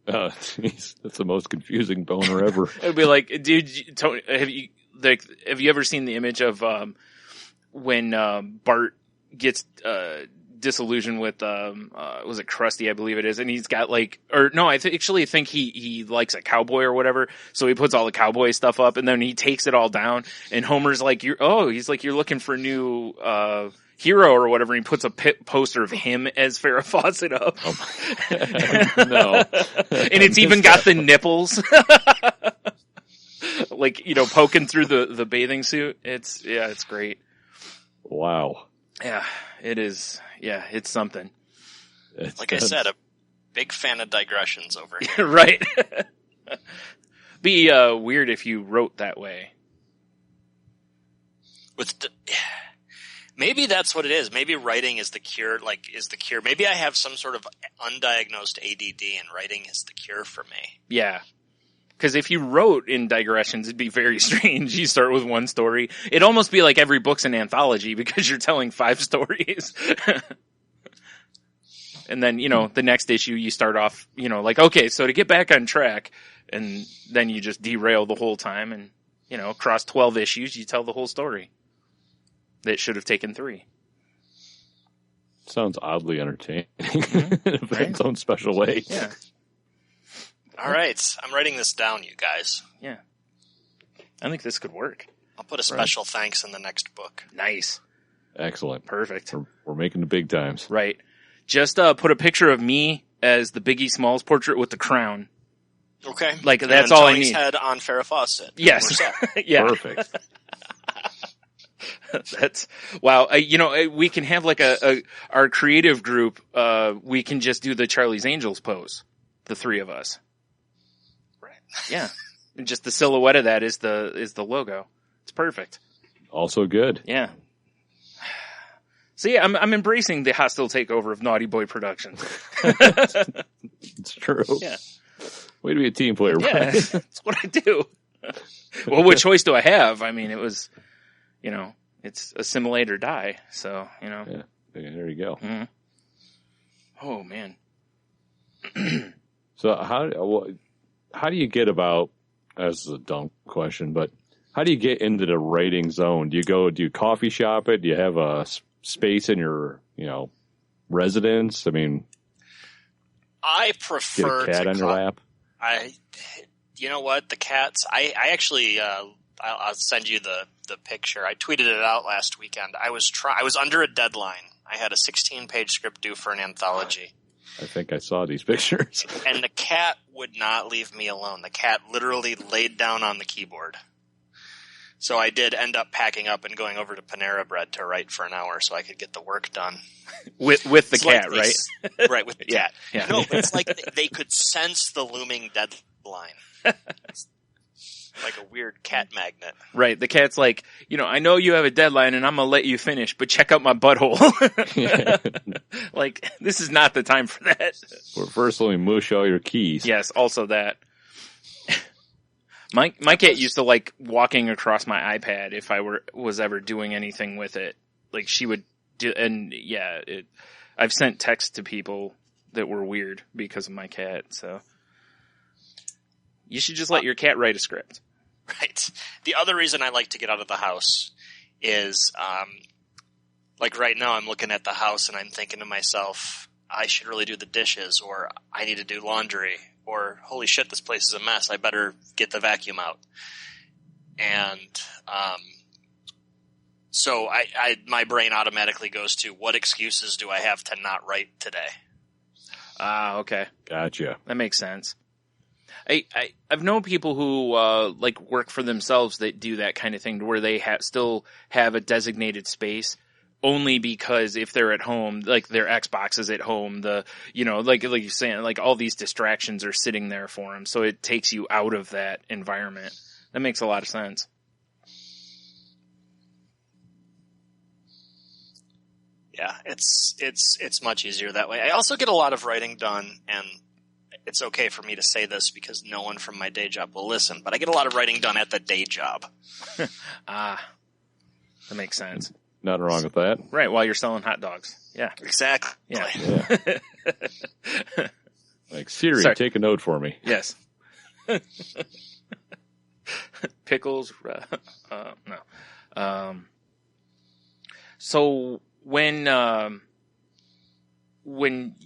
Speaker 5: Oh, jeez. That's the most confusing boner ever.
Speaker 4: It'd be like, dude, Tony, have you ever seen the image of when Bart gets disillusioned with was it Krusty, I believe it is, and he's got like, or no, I actually think he likes a cowboy or whatever, so he puts all the cowboy stuff up, and then he takes it all down, and Homer's like, you're looking for a new hero or whatever, and he puts a poster of him as Farrah Fawcett up.
Speaker 5: Oh no.
Speaker 4: And it's even got the nipples. Like, you know, poking through the bathing suit. It's great.
Speaker 5: Wow.
Speaker 4: Yeah, it is. Yeah, it's something.
Speaker 6: Like I said, a big fan of digressions over here.
Speaker 4: Right. Be weird if you wrote that way.
Speaker 6: Maybe that's what it is. Maybe writing is the cure. Maybe I have some sort of undiagnosed ADD, and writing is the cure for me.
Speaker 4: Yeah. Because if you wrote in digressions, it'd be very strange. You start with one story. It'd almost be like every book's an anthology because you're telling 5 stories. And then, you know, the next issue you start off, you know, like, okay, so to get back on track, and then you just derail the whole time, and, you know, across 12 issues, you tell the whole story. That should have taken 3.
Speaker 5: Sounds oddly entertaining
Speaker 4: Mm-hmm.
Speaker 5: in its own special way.
Speaker 4: Yeah.
Speaker 6: All right, I'm writing this down, you guys.
Speaker 4: Yeah. I think this could work.
Speaker 6: I'll put a special thanks in the next book.
Speaker 4: Nice.
Speaker 5: Excellent.
Speaker 4: Perfect.
Speaker 5: We're making the big times.
Speaker 4: Right. Just put a picture of me as the Biggie Smalls portrait with the crown.
Speaker 6: Okay.
Speaker 4: Like,
Speaker 6: and
Speaker 4: that's all I
Speaker 6: Tony's
Speaker 4: need.
Speaker 6: head on Farrah Fawcett.
Speaker 4: Yes.
Speaker 6: We're set.
Speaker 4: Yeah.
Speaker 5: Perfect.
Speaker 4: That's wow. You know, we can have like our creative group. We can just do the Charlie's Angels pose, the 3 of us.
Speaker 6: Right.
Speaker 4: Yeah, and just the silhouette of that is the logo. It's perfect.
Speaker 5: Also good.
Speaker 4: Yeah. So yeah, I'm embracing the hostile takeover of Naughty Boy Productions.
Speaker 5: It's true.
Speaker 4: Yeah.
Speaker 5: Way to be a team player.
Speaker 4: Yeah,
Speaker 5: Brian.
Speaker 4: that's what I do. Well, what choice do I have? I mean, it was, you know, it's assimilate or die. So, you know.
Speaker 5: Yeah. There you go.
Speaker 4: Mm-hmm. Oh man.
Speaker 5: So how do you get about? This is a dumb question, but how do you get into the writing zone? Do you coffee shop it? Do you have a space in your, you know, residence? I mean,
Speaker 6: I
Speaker 5: get
Speaker 6: prefer
Speaker 5: a cat on your lap.
Speaker 6: You know what? The cats. I actually. I'll send you the picture. I tweeted it out last weekend. I was under a deadline. I had a 16-page script due for an anthology.
Speaker 5: I think I saw these pictures.
Speaker 6: And the cat would not leave me alone. The cat literally laid down on the keyboard. So I did end up packing up and going over to Panera Bread to write for an hour so I could get the work done.
Speaker 4: With the
Speaker 6: It's
Speaker 4: cat,
Speaker 6: like
Speaker 4: right?
Speaker 6: Right, with the
Speaker 4: Yeah,
Speaker 6: cat.
Speaker 4: yeah.
Speaker 6: No, but it's like they could sense the looming deadline. Like a weird cat magnet.
Speaker 4: Right. The cat's like, you know, I know you have a deadline and I'm going to let you finish, but check out my butthole. Like, this is not the time for that.
Speaker 5: Well, first, let me mush all your keys.
Speaker 4: Yes, also that. My cat used to like walking across my iPad if I was ever doing anything with it. Like she would do, and yeah, I've sent texts to people that were weird because of my cat, so. You should just let your cat write a script.
Speaker 6: Right. The other reason I like to get out of the house is, like right now I'm looking at the house and I'm thinking to myself, I should really do the dishes, or I need to do laundry, or holy shit, this place is a mess. I better get the vacuum out. And, So my brain automatically goes to, what excuses do I have to not write today?
Speaker 4: Ah, okay.
Speaker 5: Gotcha.
Speaker 4: That makes sense. I've known people who like work for themselves that do that kind of thing, to where they still have a designated space, only because if they're at home, like their Xbox is at home, like you're saying, like all these distractions are sitting there for them, so it takes you out of that environment. That makes a lot of sense.
Speaker 6: Yeah, it's much easier that way. I also get a lot of writing done, and it's okay for me to say this because no one from my day job will listen, but I get a lot of writing done at the day job.
Speaker 4: That makes sense.
Speaker 5: Nothing wrong with that.
Speaker 4: Right, while you're selling hot dogs. Yeah.
Speaker 6: Exactly.
Speaker 4: Yeah.
Speaker 5: Like, Siri,
Speaker 4: Sorry.
Speaker 5: take a note for me.
Speaker 4: Yes. Pickles. No. So when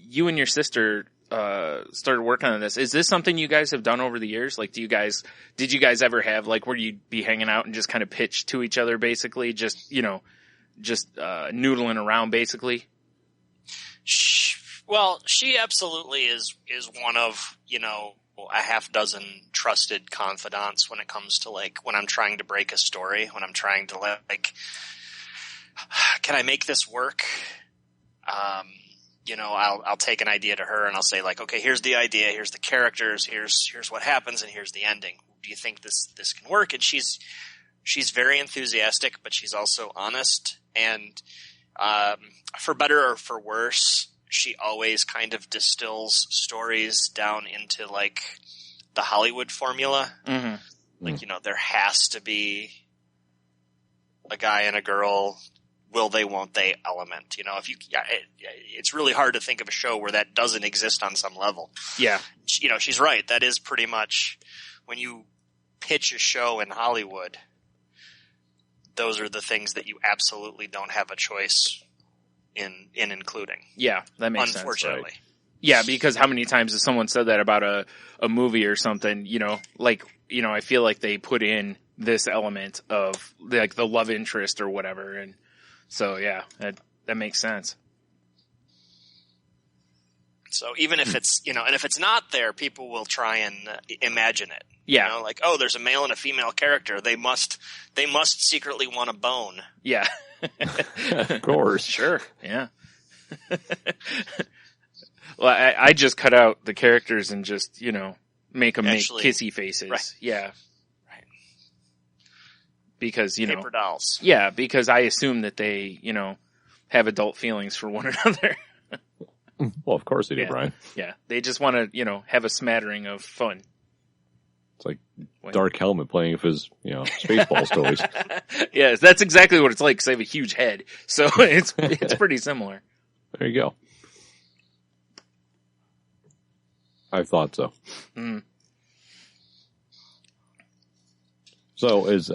Speaker 4: you and your sister started working on this, is this something you guys have done over the years? Like, did you guys ever have, like, where you'd be hanging out and just kind of pitch to each other, basically, just noodling around, basically?
Speaker 6: Well, she absolutely is one of, a half dozen trusted confidants when it comes to, like, when I'm trying to break a story, when I'm trying to, like, can I make this work? I'll take an idea to her and I'll say, like, okay, here's the idea, here's the characters, here's what happens, and here's the ending. Do you think this can work? And she's very enthusiastic, but she's also honest. And for better or for worse, she always kind of distills stories down into, like, the Hollywood formula.
Speaker 4: Mm-hmm.
Speaker 6: Like, there has to be a guy and a girl, will they, won't they element. It's really hard to think of a show where that doesn't exist on some level.
Speaker 4: Yeah.
Speaker 6: She's right. That is pretty much when you pitch a show in Hollywood, those are the things that you absolutely don't have a choice in including.
Speaker 4: Yeah, that makes sense.
Speaker 6: Unfortunately.
Speaker 5: Right.
Speaker 4: Yeah, because how many times has someone said that about a movie or something, I feel like they put in this element of, like, the love interest or whatever. And so, yeah, that makes sense.
Speaker 6: So even if it's, and if it's not there, people will try and imagine it.
Speaker 4: Yeah.
Speaker 6: Like, oh, there's a male and a female character. They must secretly want a bone.
Speaker 4: Yeah.
Speaker 5: Of course.
Speaker 4: Sure. Yeah. Well, I just cut out the characters and just, make them make kissy faces.
Speaker 6: Right.
Speaker 4: Yeah.
Speaker 6: Right.
Speaker 4: Because,
Speaker 6: Paper dolls.
Speaker 4: Yeah, because I assume that they, have adult feelings for one another.
Speaker 5: Well, of course they do,
Speaker 4: Yeah.
Speaker 5: Brian.
Speaker 4: Yeah. They just want to, have a smattering of fun.
Speaker 5: It's like Dark Helmet playing with his, Spaceballs toys.
Speaker 4: Yes, that's exactly what it's like, because they have a huge head. So it's pretty similar.
Speaker 5: There you go. I thought so.
Speaker 4: Mm.
Speaker 5: So is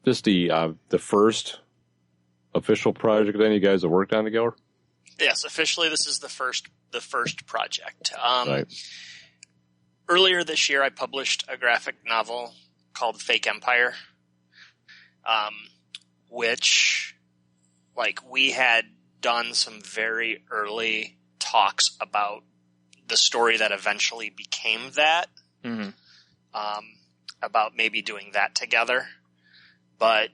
Speaker 5: this the first official project that you guys have worked on together?
Speaker 6: Yes, officially this is the first project.
Speaker 5: Right.
Speaker 6: Earlier this year I published a graphic novel called Fake Empire, which, like, we had done some very early talks about the story that eventually became that,
Speaker 4: Mm-hmm.
Speaker 6: about maybe doing that together. But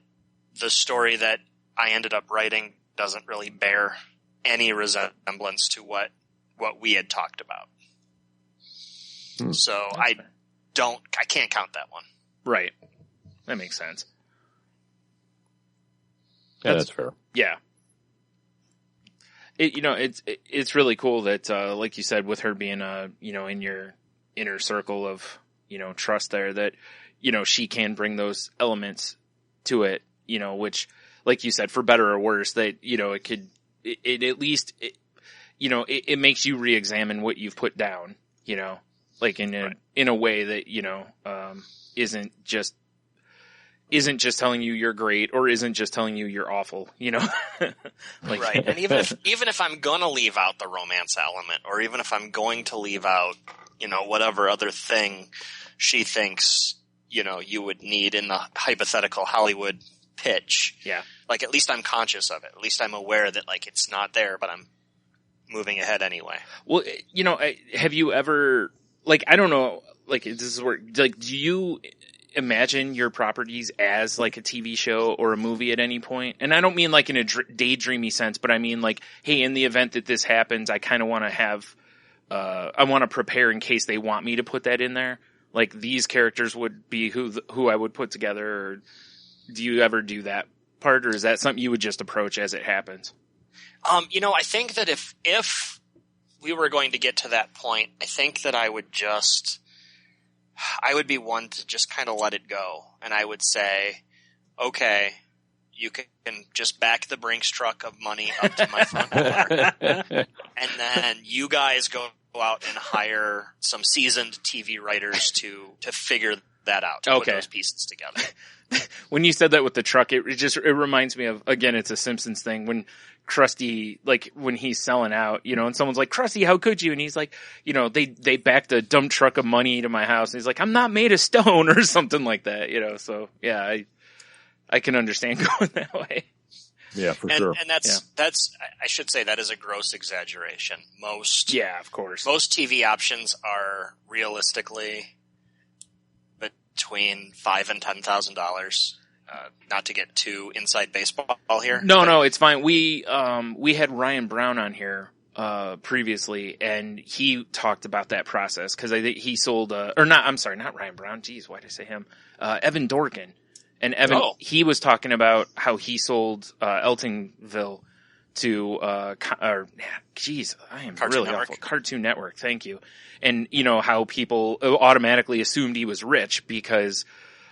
Speaker 6: the story that I ended up writing doesn't really bear any resemblance to what we had talked about. So I can't count that one.
Speaker 4: Right. That makes sense.
Speaker 5: Yeah, that's fair.
Speaker 4: Yeah. It's really cool that, like you said, with her being, in your inner circle of, trust there, that, she can bring those elements to it, which, like you said, for better or worse, that, it makes you re-examine what you've put down, like in a way that, isn't just telling you you're great, or isn't just telling you you're awful, like,
Speaker 6: Right. And even if I'm gonna leave out the romance element, or even if I'm going to leave out, whatever other thing she thinks, you would need in the hypothetical Hollywood pitch,
Speaker 4: Yeah.
Speaker 6: like, at least I'm conscious of it. At least I'm aware that, like, it's not there, but I'm moving ahead anyway.
Speaker 4: Well, have you ever, like, I don't know, like, this is where, like, do you imagine your properties as, like, a TV show or a movie at any point? And I don't mean, like, in a daydreamy sense, but I mean, like, hey, in the event that this happens, I kind of want to have, I want to prepare in case they want me to put that in there. Like, these characters would be who I would put together, or do you ever do that part, or is that something you would just approach as it happens?
Speaker 6: I think that if we were going to get to that point, I think that I would be one to just kind of let it go. And I would say, okay, you can just back the Brinks truck of money up to my front door. And then you guys go out and hire some seasoned TV writers to figure that out, to put those pieces together.
Speaker 4: When you said that with the truck, it reminds me of, again, it's a Simpsons thing, when Krusty, like, when he's selling out, and someone's like, Krusty, how could you? And he's like, they backed a dump truck of money to my house. And he's like, I'm not made of stone, or something like that, so yeah, I can understand going that way.
Speaker 5: Yeah, for sure.
Speaker 6: And that's, I should say that is a gross exaggeration.
Speaker 4: Yeah, of course.
Speaker 6: Most TV options are realistically between $5,000 and $10,000. Not to get too inside baseball here.
Speaker 4: No, it's fine. We had Ryan Brown on here, previously, and he talked about that process, cause I think he sold, not Ryan Brown. Jeez, why did I say him? Evan Dorkin. And Evan, he was talking about how he sold, Eltonville to, I am
Speaker 6: Cartoon
Speaker 4: really
Speaker 6: Network.
Speaker 4: awful. Cartoon Network. Thank you. And how people automatically assumed he was rich because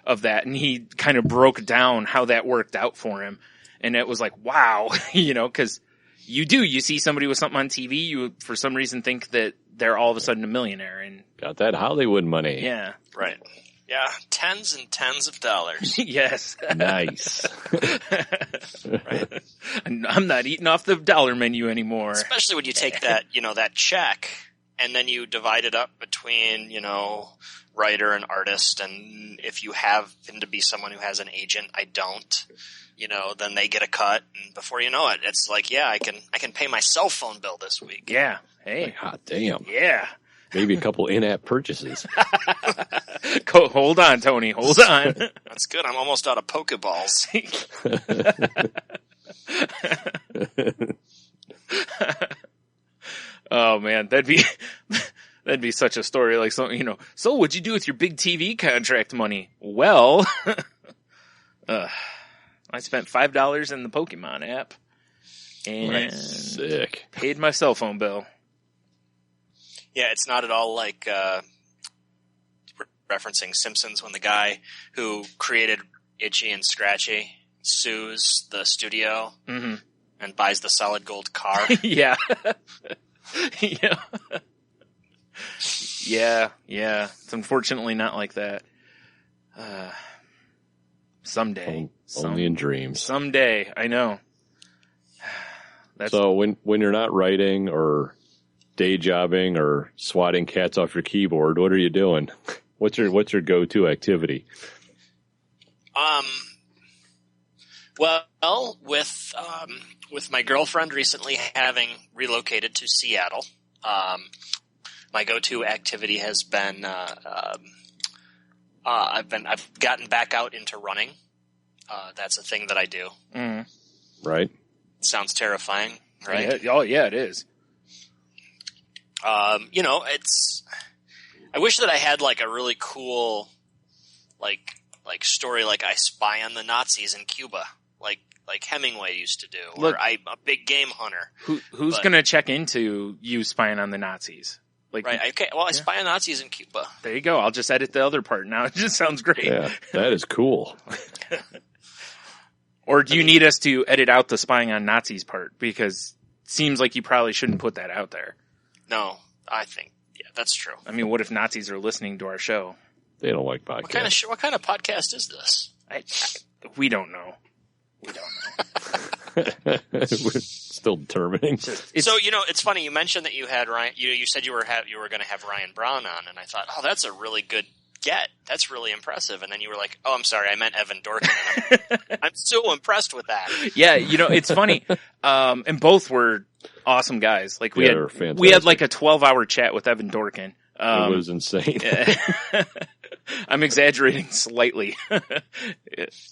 Speaker 4: of that. And he kind of broke down how that worked out for him. And it was like, wow, cause you see somebody with something on TV, you for some reason think that they're all of a sudden a millionaire, and
Speaker 5: got that Hollywood money.
Speaker 4: yeah.
Speaker 6: Right. Yeah, tens and tens of dollars.
Speaker 4: Yes.
Speaker 5: Nice.
Speaker 6: Right.
Speaker 4: I'm not eating off the dollar menu anymore.
Speaker 6: Especially when you take that, that check, and then you divide it up between, writer and artist, and if you happen to be someone who has an agent, I don't, then they get a cut, and before you know it, it's like, yeah, I can pay my cell phone bill this week.
Speaker 4: Yeah. Hey.
Speaker 5: Like, hot damn.
Speaker 4: Yeah.
Speaker 5: Maybe a couple in-app purchases.
Speaker 4: Hold on, Tony. Hold on.
Speaker 6: That's good. I'm almost out of Pokeballs.
Speaker 4: Oh man, that'd be such a story. Like, so what'd you do with your big TV contract money? Well, I spent $5 in the Pokemon app and
Speaker 5: Sick.
Speaker 4: paid my cell phone bill.
Speaker 6: Yeah, it's not at all like referencing Simpsons when the guy who created Itchy and Scratchy sues the studio and buys the solid gold car.
Speaker 4: Yeah. Yeah. It's unfortunately not like that. Someday.
Speaker 5: Only in dreams.
Speaker 4: Someday, I know.
Speaker 5: So when you're not writing or day jobbing or swatting cats off your keyboard, what are you doing? What's your go-to activity?
Speaker 6: Well, with my girlfriend recently having relocated to Seattle, my go-to activity has been I've gotten back out into running. That's a thing that I do.
Speaker 4: Mm.
Speaker 5: Right.
Speaker 6: Sounds terrifying, right?
Speaker 4: Yeah, yeah, it is.
Speaker 6: I wish that I had like a really cool, like story, like I spy on the Nazis in Cuba, like Hemingway used to do,
Speaker 4: Look,
Speaker 6: or I'm a big game hunter.
Speaker 4: Who's going to check into you spying on the Nazis? Like,
Speaker 6: right. Okay. Well, I spy on Nazis in Cuba.
Speaker 4: There you go. I'll just edit the other part now. It just sounds great.
Speaker 5: Yeah, that is cool.
Speaker 4: Or do you need us to edit out the spying on Nazis part? Because it seems like you probably shouldn't put that out there.
Speaker 6: No, I think, yeah, that's true.
Speaker 4: I mean, what if Nazis are listening to our show?
Speaker 5: They don't like podcasts.
Speaker 6: What kind of podcast is this?
Speaker 4: We don't know.
Speaker 5: We're still determining.
Speaker 6: So, it's funny. You mentioned that you had Ryan, you said you were going to have Ryan Brown on, and I thought, oh, that's a really good get. That's really impressive. And then you were like, oh, I'm sorry, I meant Evan Dorkin. I'm so impressed with that.
Speaker 4: Yeah, it's funny. And both were awesome guys. Like we had like a 12-hour chat with Evan Dorkin.
Speaker 5: It was insane.
Speaker 4: I'm exaggerating slightly.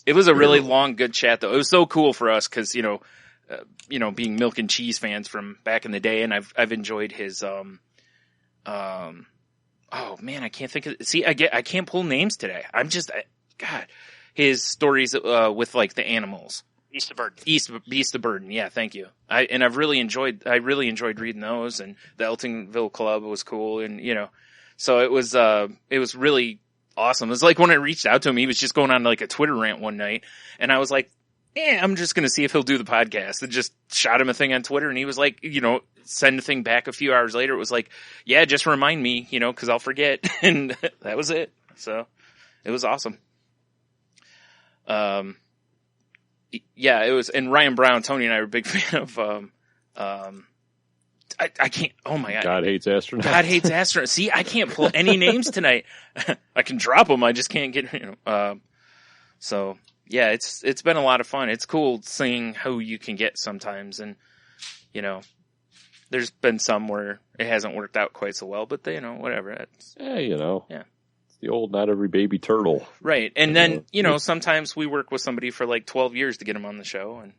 Speaker 4: It was a really long, good chat though. It was so cool for us because, being milk and cheese fans from back in the day, and I've enjoyed his, oh man, I can't think of, I can't pull names today. God, his stories, with like the animals.
Speaker 6: Beast of Burden.
Speaker 4: Beast of Burden. Yeah. Thank you. I really enjoyed reading those, and the Eltonville Club was cool. And, so it was really awesome. It was like when I reached out to him, he was just going on like a Twitter rant one night, and I was like, I'm just going to see if he'll do the podcast, and just shot him a thing on Twitter. And he was like, send a thing back a few hours later. It was like, yeah, just remind me, cause I'll forget. And that was it. So it was awesome. Yeah, it was, and Ryan Brown, Tony and I were a big fan of, I can't, oh my God.
Speaker 5: God Hates Astronauts.
Speaker 4: God Hates Astronauts. See, I can't pull any names tonight. I can drop them. I just can't get, so yeah, it's been a lot of fun. It's cool seeing who you can get sometimes. And, there's been some where it hasn't worked out quite so well, but whatever.
Speaker 5: Yeah.
Speaker 4: Yeah.
Speaker 5: The old not every baby turtle.
Speaker 4: Right. And then, sometimes we work with somebody for like 12 years to get them on the show, and,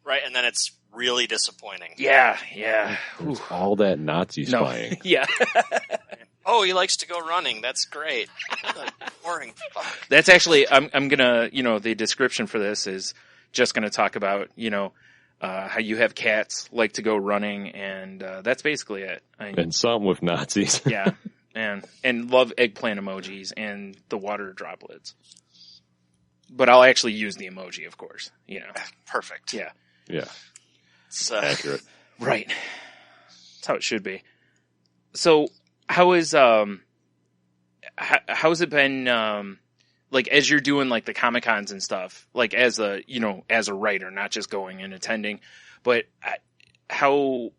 Speaker 6: Right, and then it's really disappointing.
Speaker 4: Yeah.
Speaker 5: All that Nazi spying.
Speaker 4: Yeah.
Speaker 6: Oh, he likes to go running. That's great. Boring. Fuck.
Speaker 4: That's actually, I'm gonna, the description for this is just gonna talk about, how you have cats like to go running, and that's basically it.
Speaker 5: And some with Nazis.
Speaker 4: Yeah. And love eggplant emojis and the water droplets. But I'll actually use the emoji, of course.
Speaker 6: Perfect.
Speaker 4: Yeah.
Speaker 5: Yeah.
Speaker 6: It's
Speaker 5: accurate.
Speaker 4: Right. That's how it should be. So how's it been, like, as you're doing like the Comic-Cons and stuff, like as a writer, not just going and attending, but how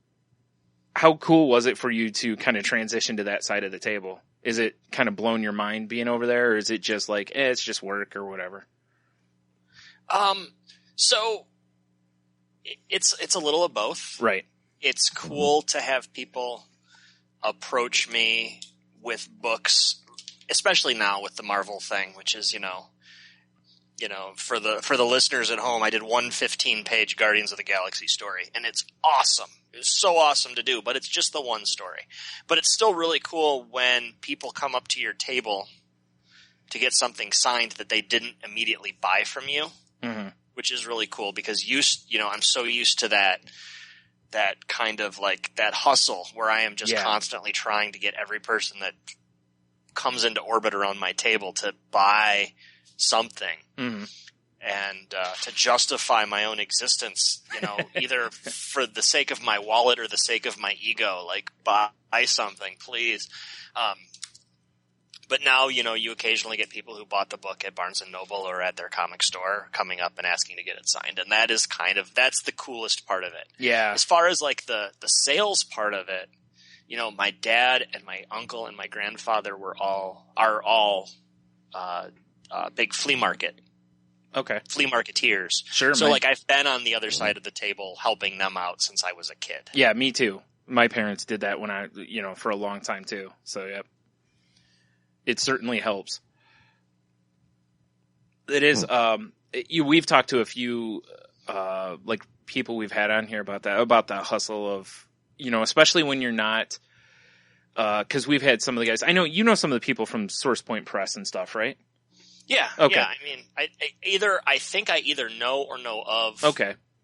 Speaker 4: cool was it for you to kind of transition to that side of the table? Is it kind of blown your mind being over there, or is it just like, it's just work or whatever?
Speaker 6: So it's a little of both.
Speaker 4: Right.
Speaker 6: It's cool to have people approach me with books, especially now with the Marvel thing, which is, for the listeners at home, I did one 15-page Guardians of the Galaxy story, and it's awesome. It was so awesome to do, but it's just the one story. But it's still really cool when people come up to your table to get something signed that they didn't immediately buy from you, which is really cool because I'm so used to that kind of like that hustle where I am just constantly trying to get every person that comes into orbit around my table to buy something. And to justify my own existence, either for the sake of my wallet or the sake of my ego, like buy something, please. But now, you occasionally get people who bought the book at Barnes & Noble or at their comic store coming up and asking to get it signed. And that is that's the coolest part of it.
Speaker 4: Yeah.
Speaker 6: As far as like the sales part of it, my dad and my uncle and my grandfather are all big flea market.
Speaker 4: Okay.
Speaker 6: Flea marketeers.
Speaker 4: Sure.
Speaker 6: So like I've been on the other side of the table helping them out since I was a kid.
Speaker 4: Yeah, me too. My parents did that when I, for a long time too. So yeah, it certainly helps. It is, we've talked to a few, like people we've had on here about the hustle of, especially when you're not, cause we've had some of the guys, I know, some of the people from Source Point Press and stuff, right?
Speaker 6: Yeah.
Speaker 4: Okay.
Speaker 6: Yeah. I mean, I think I either know or know of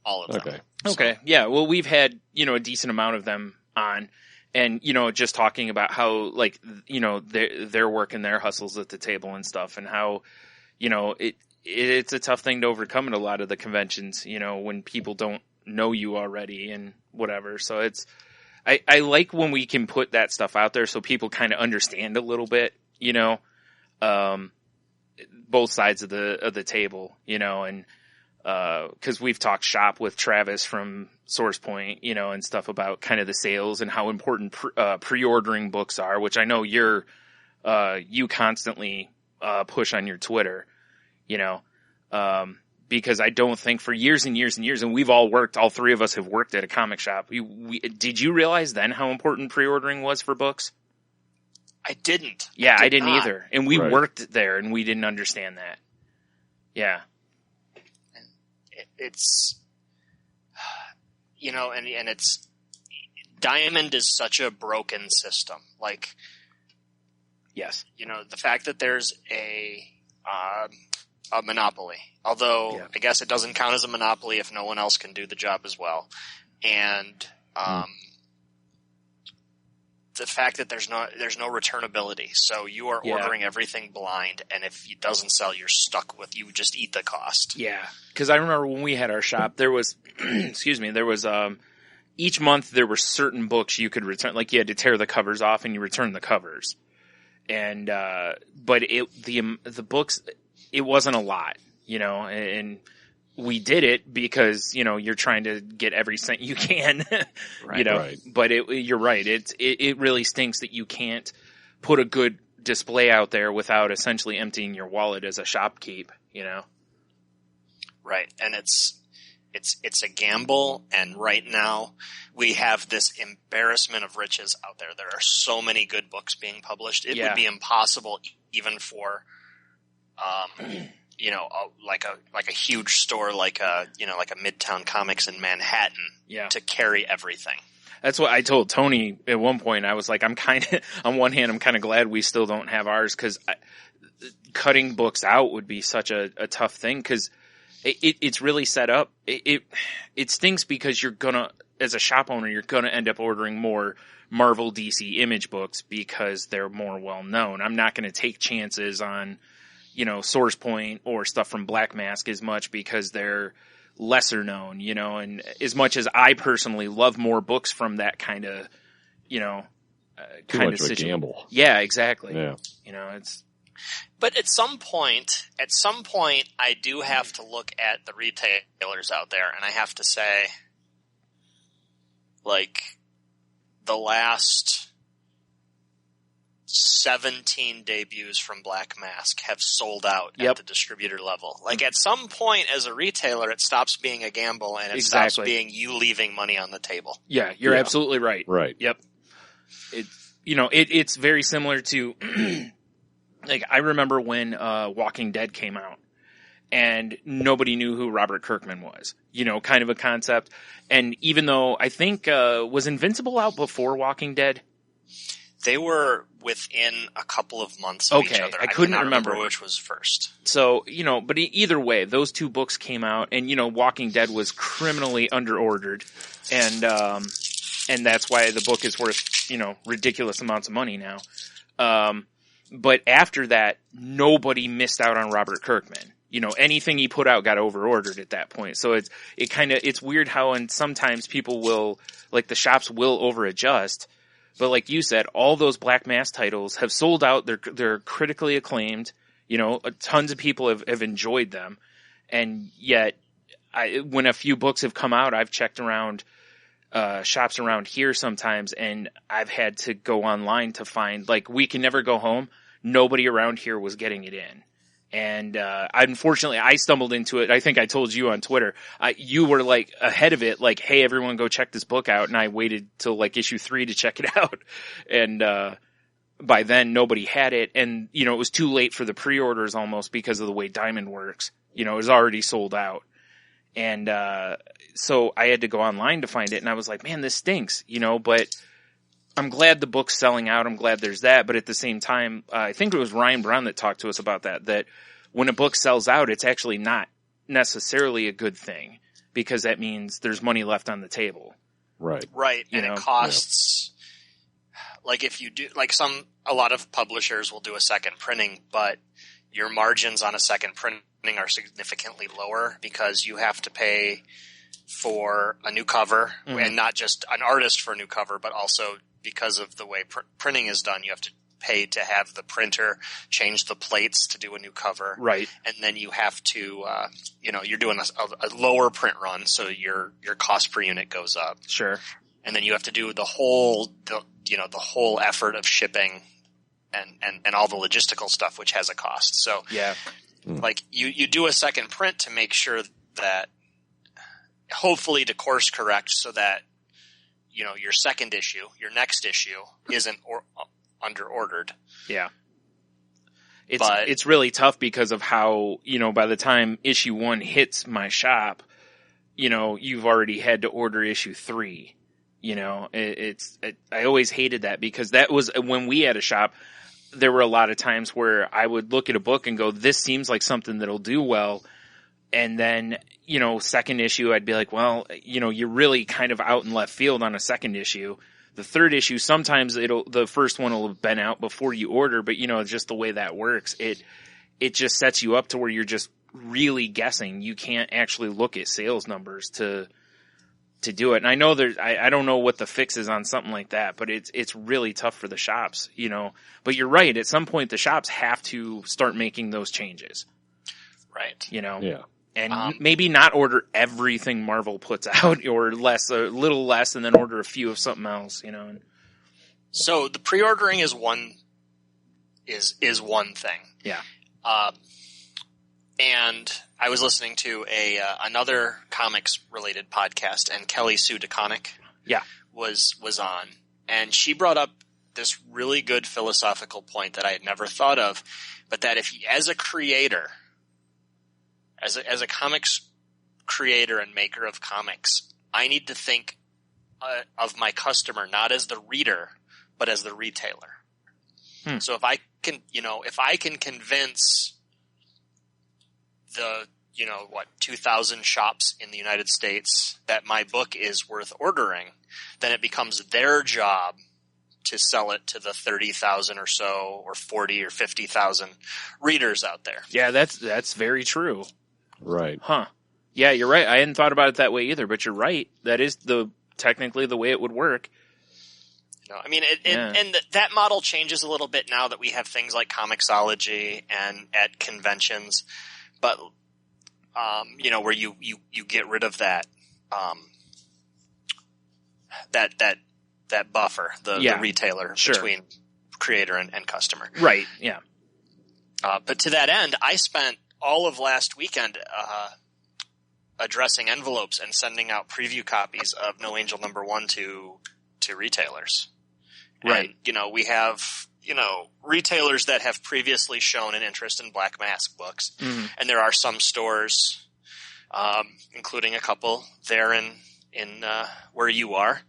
Speaker 6: all of them.
Speaker 5: Okay.
Speaker 4: Okay. Yeah. Well, we've had, a decent amount of them on, and, just talking about how, like, they're working their hustles at the table and stuff, and how, it's a tough thing to overcome at a lot of the conventions, when people don't know you already and whatever. So I like when we can put that stuff out there so people kind of understand a little bit, both sides of the table, and, cause we've talked shop with Travis from Source Point, and stuff about kind of the sales and how important pre-ordering books are, which I know you're, you constantly push on your Twitter, because I don't think for years and years and years, and all three of us have worked at a comic shop. Did you realize then how important pre-ordering was for books?
Speaker 6: I didn't.
Speaker 4: Yeah, I didn't
Speaker 6: not.
Speaker 4: either. And we
Speaker 5: Right.
Speaker 4: worked there and we didn't understand that. Yeah.
Speaker 6: It's, and it's, Diamond is such a broken system. Like,
Speaker 4: Yes.
Speaker 6: The fact that there's a monopoly, although
Speaker 4: Yeah.
Speaker 6: I guess it doesn't count as a monopoly if no one else can do the job as well. And, the fact that there's no returnability. So you are
Speaker 4: Yeah.
Speaker 6: ordering everything blind, and if it doesn't sell, you're stuck with, you just eat the cost.
Speaker 4: Yeah. Cause I remember when we had our shop, there was, each month there were certain books you could return, like you had to tear the covers off and you return the covers. And, but the books, it wasn't a lot, and we did it because, you're trying to get every cent you can,
Speaker 6: Right.
Speaker 5: Right.
Speaker 4: but you're right. It really stinks that you can't put a good display out there without essentially emptying your wallet as a shopkeep,
Speaker 6: Right. And it's a gamble. And right now we have this embarrassment of riches out there. There are so many good books being published. It
Speaker 4: Yeah.
Speaker 6: would be impossible even for, like a huge store, like a Midtown Comics in Manhattan
Speaker 4: Yeah.
Speaker 6: to carry everything.
Speaker 4: That's what I told Tony at one point. I was like, on one hand, I'm kind of glad we still don't have ours, because cutting books out would be such a tough thing, because it's really set up. It stinks because as a shop owner, you're gonna end up ordering more Marvel, DC, Image books because they're more well known. I'm not gonna take chances on, Source Point or stuff from Black Mask as much because they're lesser known, and as much as I personally love more books from that kind of,
Speaker 5: Too
Speaker 4: kind
Speaker 5: much of a gamble.
Speaker 4: Yeah, exactly.
Speaker 5: Yeah.
Speaker 4: It's,
Speaker 6: But at some point, I do have to look at the retailers out there, and I have to say, like, the last 17 debuts from Black Mask have sold out
Speaker 4: Yep.
Speaker 6: at the distributor level. Like, at some point as a retailer, it stops being a gamble and it
Speaker 4: Exactly.
Speaker 6: stops being you leaving money on the table.
Speaker 4: yeah, you're
Speaker 5: Yeah.
Speaker 4: absolutely right.
Speaker 5: Right.
Speaker 4: Yep. It's very similar to, like, I remember when Walking Dead came out and nobody knew who Robert Kirkman was, kind of a concept. And even though I think, was Invincible out before Walking Dead?
Speaker 6: They were within a couple of months of each
Speaker 4: Okay,
Speaker 6: other.
Speaker 4: I couldn't
Speaker 6: cannot
Speaker 4: remember
Speaker 6: which was first.
Speaker 4: So, but either way, those two books came out and, Walking Dead was criminally underordered. And that's why the book is worth, ridiculous amounts of money now. But after that, nobody missed out on Robert Kirkman. Anything he put out got overordered at that point. So it's weird how, and sometimes people will, like the shops will overadjust. But like you said, all those Black Mask titles have sold out. They're critically acclaimed. Tons of people have enjoyed them. And yet, when a few books have come out, I've checked around shops around here sometimes, and I've had to go online to find, like, We Can Never Go Home. Nobody around here was getting it in. And unfortunately, I stumbled into it. I think I told you on Twitter. You were like ahead of it, like, hey, everyone go check this book out. And I waited till like issue 3 to check it out. And by then, nobody had it. And, it was too late for the pre-orders almost because of the way Diamond works. It was already sold out. And so I had to go online to find it. And I was like, man, this stinks, but I'm glad the book's selling out. I'm glad there's that. But at the same time, I think it was Ryan Brown that talked to us about that when a book sells out, it's actually not necessarily a good thing, because that means there's money left on the table.
Speaker 5: Right.
Speaker 6: Right. And it costs, like, if you do, like, a lot of publishers will do a second printing, but your margins on a second printing are significantly lower because you have to pay for a new cover, and not just an artist for a new cover, but also because of the way printing is done, you have to pay to have the printer change the plates to do a new cover.
Speaker 4: Right.
Speaker 6: And then you have to, you're doing a lower print run, so your cost per unit goes up.
Speaker 4: Sure.
Speaker 6: And then you have to do the whole effort of shipping and all the logistical stuff, which has a cost. So
Speaker 4: Yeah.
Speaker 6: like you do a second print to make sure that, hopefully to course correct so that, you know, your second issue, your next issue isn't under ordered.
Speaker 4: Yeah. It's really tough because of how, you know, by the time issue 1 hits my shop, you know, you've already had to order issue 3. You know, I always hated that because that was when we had a shop. There were a lot of times where I would look at a book and go, this seems like something that'll do well. And then, you know, second issue, I'd be like, well, you know, you're really kind of out in left field on a second issue. The third issue, sometimes the first one will have been out before you order, but you know, just the way that works, it just sets you up to where you're just really guessing. You can't actually look at sales numbers to do it. And I know I don't know what the fix is on something like that, but it's really tough for the shops, you know, but you're right. At some point the shops have to start making those changes.
Speaker 6: Right.
Speaker 4: You know?
Speaker 5: Yeah.
Speaker 4: And maybe not order everything Marvel puts out, or a little less, and then order a few of something else, you know.
Speaker 6: So the pre-ordering is one thing.
Speaker 4: Yeah.
Speaker 6: And I was listening to another comics related podcast, and Kelly Sue DeConnick was on, and she brought up this really good philosophical point that I had never thought of, but that if as a creator, as a comics creator and maker of comics, I need to think of my customer not as the reader, but as the retailer. So if I can convince the 2,000 shops in the United States that my book is worth ordering, then it becomes their job to sell it to the 30,000 or so, or 40 or 50,000 readers out there.
Speaker 4: Yeah, that's very true.
Speaker 5: Right.
Speaker 4: Huh. Yeah, you're right. I hadn't thought about it that way either, but you're right. That is technically the way it would work.
Speaker 6: You know, I mean, and that model changes a little bit now that we have things like Comixology and at conventions, but where you get rid of that that buffer, the retailer between creator and customer.
Speaker 4: Right. Yeah.
Speaker 6: But to that end, I spent all of last weekend addressing envelopes and sending out preview copies of No Angel #1 to retailers.
Speaker 4: Right.
Speaker 6: And, we have, retailers that have previously shown an interest in Black Mask books. Mm-hmm. And there are some stores, including a couple there in where you are,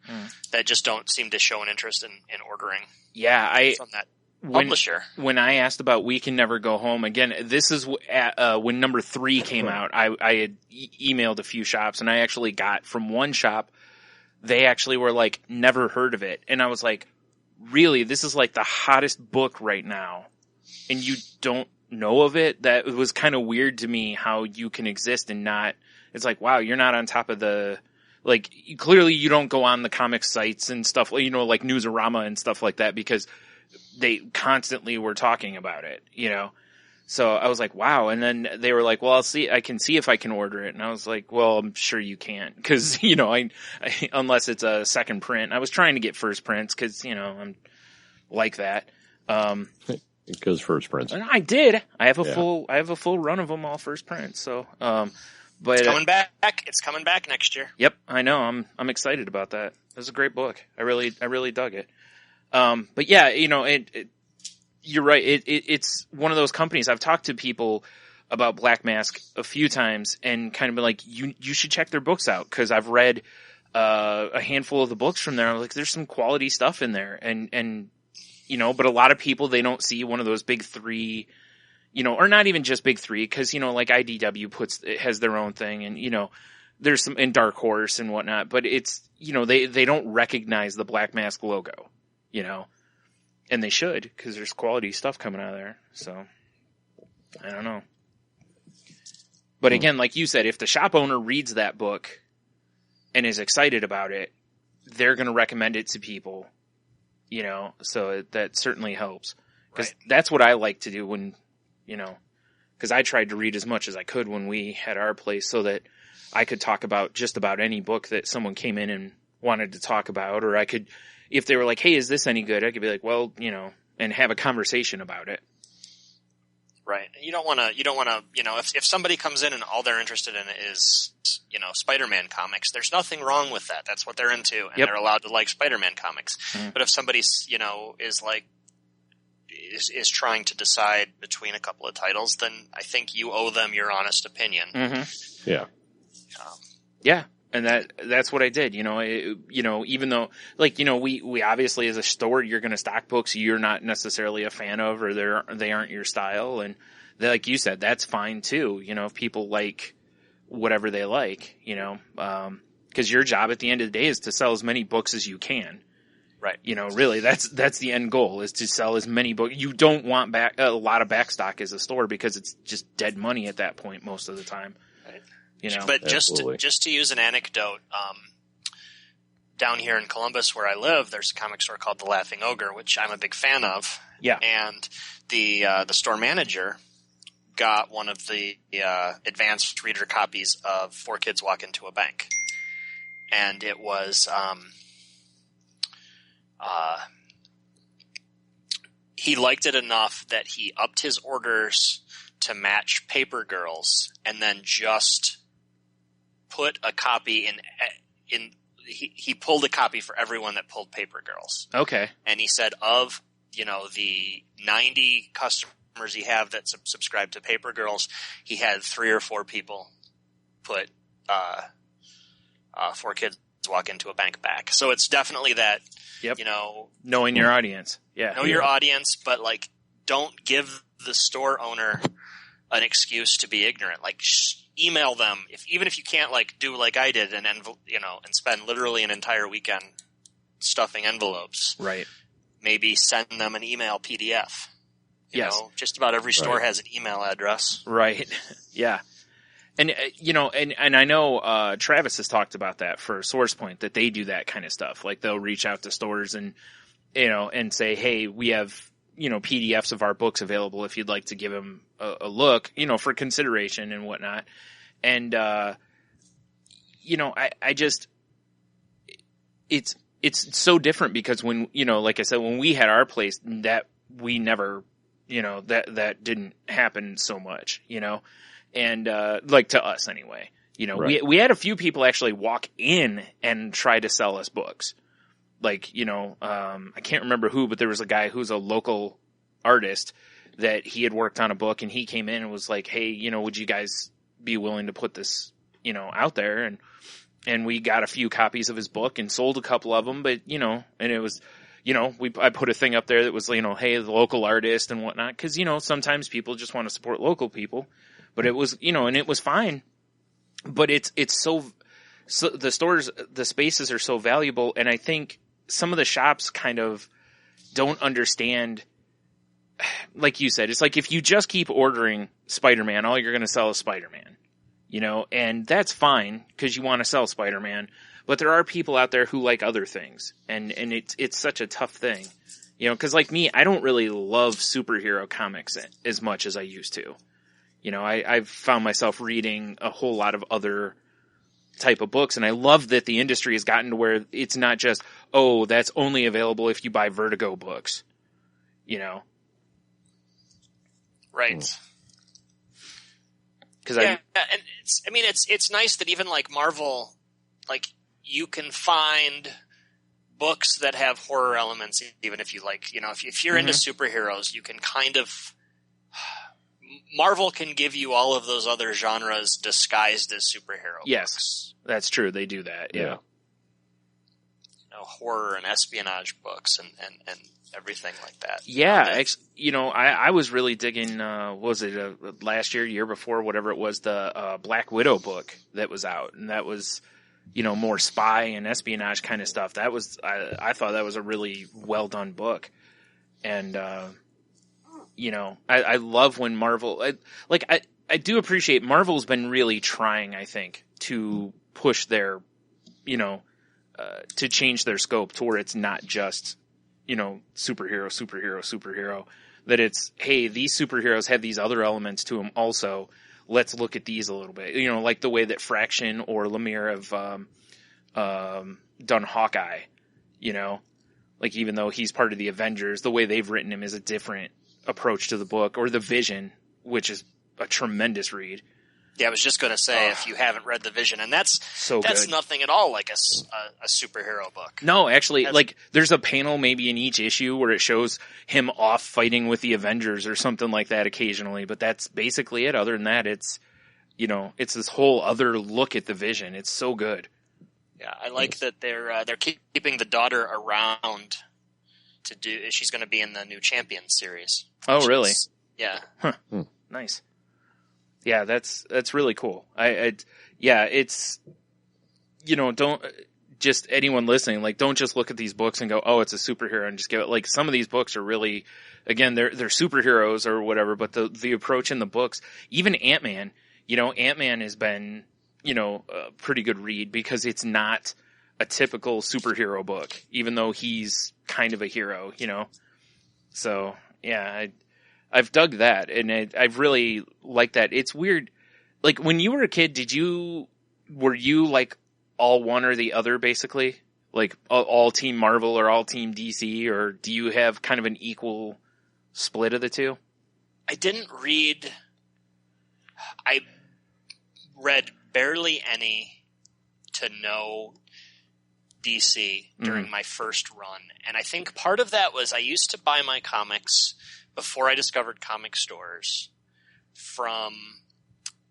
Speaker 6: that just don't seem to show an interest in ordering.
Speaker 4: Yeah,
Speaker 6: from that publisher.
Speaker 4: When I asked about We Can Never Go Home, again, this is when number 3 came out. I had emailed a few shops, and I actually got from one shop, they actually were like, never heard of it. And I was like, really? This is like the hottest book right now, and you don't know of it? That was kind of weird to me, how you can exist and not, it's like, wow, you're not on top of the, like, clearly you don't go on the comic sites and stuff, like Newsarama and stuff like that, because they constantly were talking about it, So I was like, wow. And then they were like, well, I can see if I can order it. And I was like, well, I'm sure you can't. Cause, I unless it's a second print. I was trying to get first prints cause, I'm like that.
Speaker 5: Because first prints.
Speaker 4: And I did. I have a full run of them all first prints. So, but
Speaker 6: it's coming back. It's coming back next year.
Speaker 4: Yep. I know. I'm excited about that. It was a great book. I really dug it. But yeah, you're right. It's one of those companies. I've talked to people about Black Mask a few times and kind of been like, you should check their books out. Cause I've read, a handful of the books from there. I'm like, there's some quality stuff in there. And, but a lot of people, they don't see one of those big 3, or not even just big 3. Cause, like IDW has their own thing and, there's some in Dark Horse and whatnot, but it's, they don't recognize the Black Mask logo. And they should, because there's quality stuff coming out of there. So, I don't know. But again, like you said, if the shop owner reads that book and is excited about it, they're going to recommend it to people, so that certainly helps. Because that's what I like to do when, because I tried to read as much as I could when we had our place so that I could talk about just about any book that someone came in and wanted to talk about, or I could, if they were like, hey, is this any good? I could be like, well, and have a conversation about it.
Speaker 6: Right. You don't want to, if somebody comes in and all they're interested in is, Spider-Man comics, there's nothing wrong with that. That's what they're into, and they're allowed to like Spider-Man comics. Mm. But if somebody's, is trying to decide between a couple of titles, then I think you owe them your honest opinion.
Speaker 5: Mm-hmm. Yeah.
Speaker 4: Yeah. And that's what I did, even though, we obviously as a store, you're going to stock books you're not necessarily a fan of, or they aren't your style. And like you said, that's fine too. If people like whatever they like, cause your job at the end of the day is to sell as many books as you can.
Speaker 6: Right.
Speaker 4: Really that's the end goal, is to sell as many books. You don't want a lot of backstock as a store, because it's just dead money at that point most of the time.
Speaker 6: But just to use an anecdote, down here in Columbus where I live, there's a comic store called The Laughing Ogre, which I'm a big fan of.
Speaker 4: Yeah.
Speaker 6: And the store manager got one of the advanced reader copies of 4 Kids Walk Into a Bank. And it was he liked it enough that he upped his orders to match Paper Girls, and then just put a copy in he pulled a copy for everyone that pulled Paper Girls.
Speaker 4: Okay.
Speaker 6: And he said of, the 90 customers he have that subscribe to Paper Girls, he had 3 or 4 people put 4 Kids Walk Into a Bank back. So it's definitely that,
Speaker 4: knowing your audience. Yeah.
Speaker 6: Know your audience, but don't give the store owner an excuse to be ignorant. Email them, even if you can't do like I did and spend literally an entire weekend stuffing envelopes.
Speaker 4: Right.
Speaker 6: Maybe send them an email PDF.
Speaker 4: Yes.
Speaker 6: Just about every store has an email address.
Speaker 4: Right. Yeah. And and I know Travis has talked about that for SourcePoint, that they do that kind of stuff. They'll reach out to stores and and say, hey, we have PDFs of our books available if you'd like to give them a look, for consideration and whatnot. And, I just, it's so different, because when, like I said, when we had our place, that we never, that didn't happen so much, and, to us anyway,
Speaker 5: right.
Speaker 4: we had a few people actually walk in and try to sell us books. I can't remember who, but there was a guy who's a local artist that he had worked on a book, and he came in and was like, hey, would you guys be willing to put this, out there? And we got a few copies of his book and sold a couple of them, but, and it was, I put a thing up there that was, hey, the local artist and whatnot. 'Cause, sometimes people just want to support local people, but it was, and it was fine, but it's so the spaces are so valuable. And I think some of the shops kind of don't understand, like you said, it's like if you just keep ordering Spider-Man, all you're going to sell is Spider-Man, and that's fine because you want to sell Spider-Man, but there are people out there who like other things, and it's such a tough thing, because like me, I don't really love superhero comics as much as I used to. I've found myself reading a whole lot of other type of books, and I love that the industry has gotten to where it's not just, oh, that's only available if you buy Vertigo books,
Speaker 6: Right.
Speaker 4: Because
Speaker 6: and it's nice that even Marvel, you can find books that have horror elements, even if you if you're into superheroes, you can kind of, Marvel can give you all of those other genres disguised as superhero books.
Speaker 4: That's true. They do that. Yeah.
Speaker 6: Horror and espionage books and everything like that.
Speaker 4: Yeah. I was really digging, was it last year before, whatever it was, the Black Widow book that was out. And that was, more spy and espionage kind of stuff. That was, I thought that was a really well done book. And, I love when Marvel, I do appreciate Marvel's been really trying, I think, to push their, to change their scope to where it's not just, superhero, that it's, hey, these superheroes have these other elements to them also. Let's look at these a little bit, like the way that Fraction or Lemire have, done Hawkeye, Like, even though he's part of the Avengers, the way they've written him is a different approach to the book, or the Vision, which is a tremendous read.
Speaker 6: Yeah, I was just going to say, if you haven't read The Vision, and that's
Speaker 4: good.
Speaker 6: Nothing at all like a superhero book.
Speaker 4: No, actually, like, there's a panel maybe in each issue where it shows him off fighting with the Avengers or something like that occasionally, but that's basically it. Other than that, it's, you know, it's this whole other look at the Vision. It's so good.
Speaker 6: Yeah, I like that they're keeping the daughter around to do. She's going to be in the new Champions series.
Speaker 4: Oh, really?
Speaker 6: Yeah.
Speaker 4: Huh. Nice. Yeah, that's really cool. It's, you know, don't just anyone listening, like, don't just look at these books and go, oh, it's a superhero, and just give it, like, some of these books are really, again, they're superheroes or whatever, but the approach in the books, even Ant-Man, you know, Ant-Man has been, you know, a pretty good read because it's not a typical superhero book, even though he's kind of a hero, you know? So, yeah, I've dug that, and I've really liked that. It's weird. Like, when you were a kid, were you like all one or the other, basically? Like, all Team Marvel or all Team DC, or do you have kind of an equal split of the two?
Speaker 6: I read barely any to no DC during my first run. And I think part of that was I used to buy my comics before I discovered comic stores from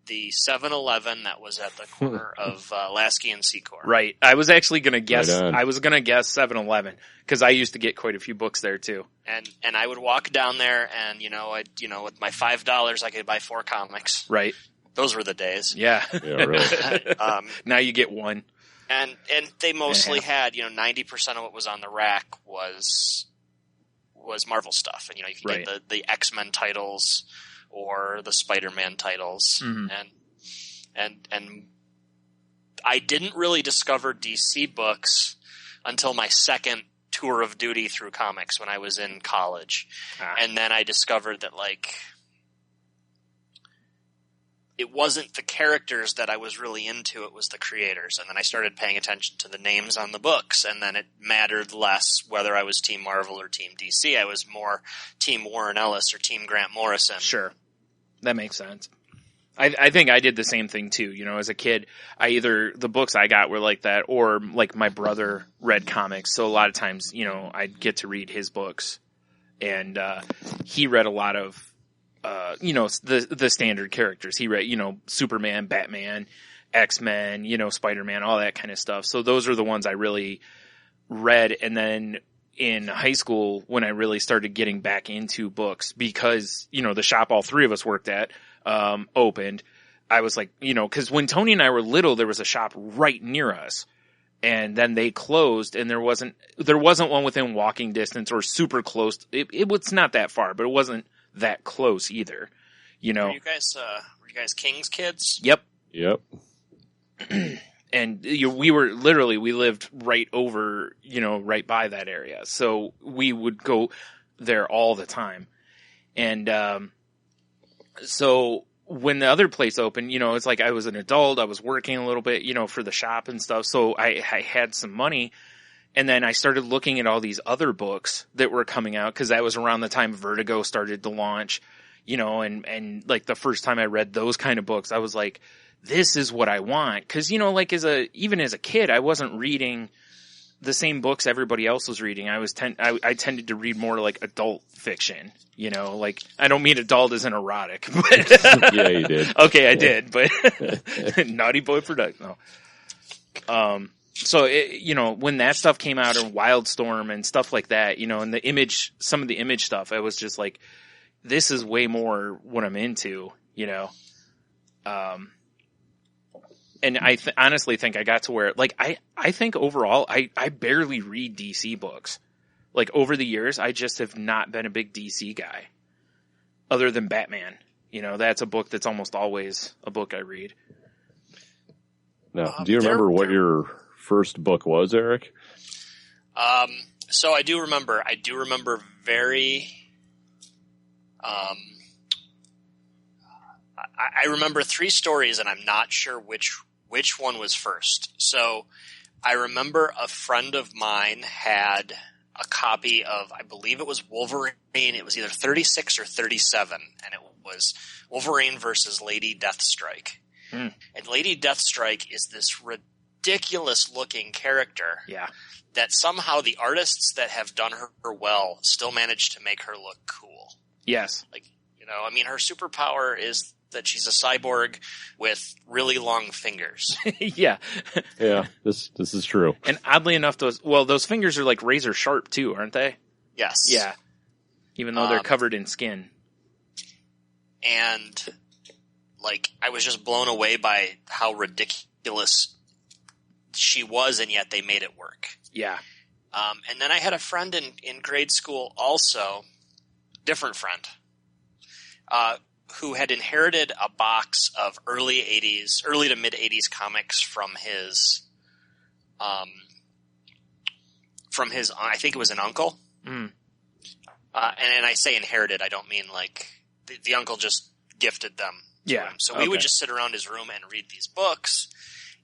Speaker 6: the 7-Eleven that was at the corner of Lasky and Secor.
Speaker 4: Right. I was actually going to guess,
Speaker 5: Right on.
Speaker 4: I was going to guess 7-Eleven because I used to get quite a few books there too.
Speaker 6: And I would walk down there and, with my $5, I could buy 4 comics.
Speaker 4: Right.
Speaker 6: Those were the days.
Speaker 4: Yeah.
Speaker 5: Yeah, really.
Speaker 4: Now you get one.
Speaker 6: And they mostly had, 90% of what was on the rack was Marvel stuff. And, you could get the X-Men titles or the Spider-Man titles.
Speaker 4: Mm-hmm.
Speaker 6: And I didn't really discover DC books until my second tour of duty through comics when I was in college. And then I discovered that, like, it wasn't the characters that I was really into, it was the creators. And then I started paying attention to the names on the books, and then it mattered less whether I was Team Marvel or Team DC. I was more Team Warren Ellis or Team Grant Morrison.
Speaker 4: Sure. That makes sense. I think I did the same thing too. As a kid, the books I got were like that, or like my brother read comics. So a lot of times, I'd get to read his books, and he read a lot of the standard characters. He read, Superman, Batman, X-Men, Spider-Man, all that kind of stuff. So those are the ones I really read. And then in high school, when I really started getting back into books, because, the shop all three of us worked at, opened, I was like, cause when Tony and I were little, there was a shop right near us. And then they closed, and there wasn't one within walking distance or super close. It was not that far, but it wasn't that close either,
Speaker 6: Were you guys King's kids?
Speaker 4: Yep. And we lived right over, right by that area. So we would go there all the time. And, so when the other place opened, it's like I was an adult, I was working a little bit, for the shop and stuff. So I had some money. And then I started looking at all these other books that were coming out, because that was around the time Vertigo started to launch, and like the first time I read those kind of books, I was like, this is what I want. Cause, even as a kid, I wasn't reading the same books everybody else was reading. I tended to read more like adult fiction, like, I don't mean adult as in erotic, but
Speaker 5: Yeah, you did.
Speaker 4: Okay, I did, but Naughty Boy production. No. So, when that stuff came out, or Wildstorm and stuff like that, and some of the Image stuff, I was just like, this is way more what I'm into, and I honestly think I got to where, like, I think overall, I barely read DC books. Like, over the years, I just have not been a big DC guy, other than Batman. That's a book that's almost always a book I read.
Speaker 5: Now, do you remember what your first book was, Eric?
Speaker 6: So I do remember very, I remember 3 stories, and I'm not sure which one was first. So I remember a friend of mine had a copy of, I believe it was Wolverine. It was either 36 or 37, and it was Wolverine versus Lady Deathstrike. And Lady Deathstrike is this ridiculous-looking character.
Speaker 4: Yeah.
Speaker 6: That somehow the artists that have done her well still managed to make her look cool.
Speaker 4: Yes.
Speaker 6: Like, I mean, her superpower is that she's a cyborg with really long fingers.
Speaker 4: Yeah.
Speaker 5: Yeah, this is true.
Speaker 4: And oddly enough, those fingers are like razor sharp too, aren't they?
Speaker 6: Yes.
Speaker 4: Yeah. Even though they're covered in skin.
Speaker 6: And, like, I was just blown away by how ridiculous she was, and yet they made it work.
Speaker 4: Yeah.
Speaker 6: And then I had a friend in grade school also, different friend, who had inherited a box of early to mid 80s comics from his, I think it was an uncle. And I say inherited, I don't mean like the uncle just gifted them to him. So we would just sit around his room and read these books.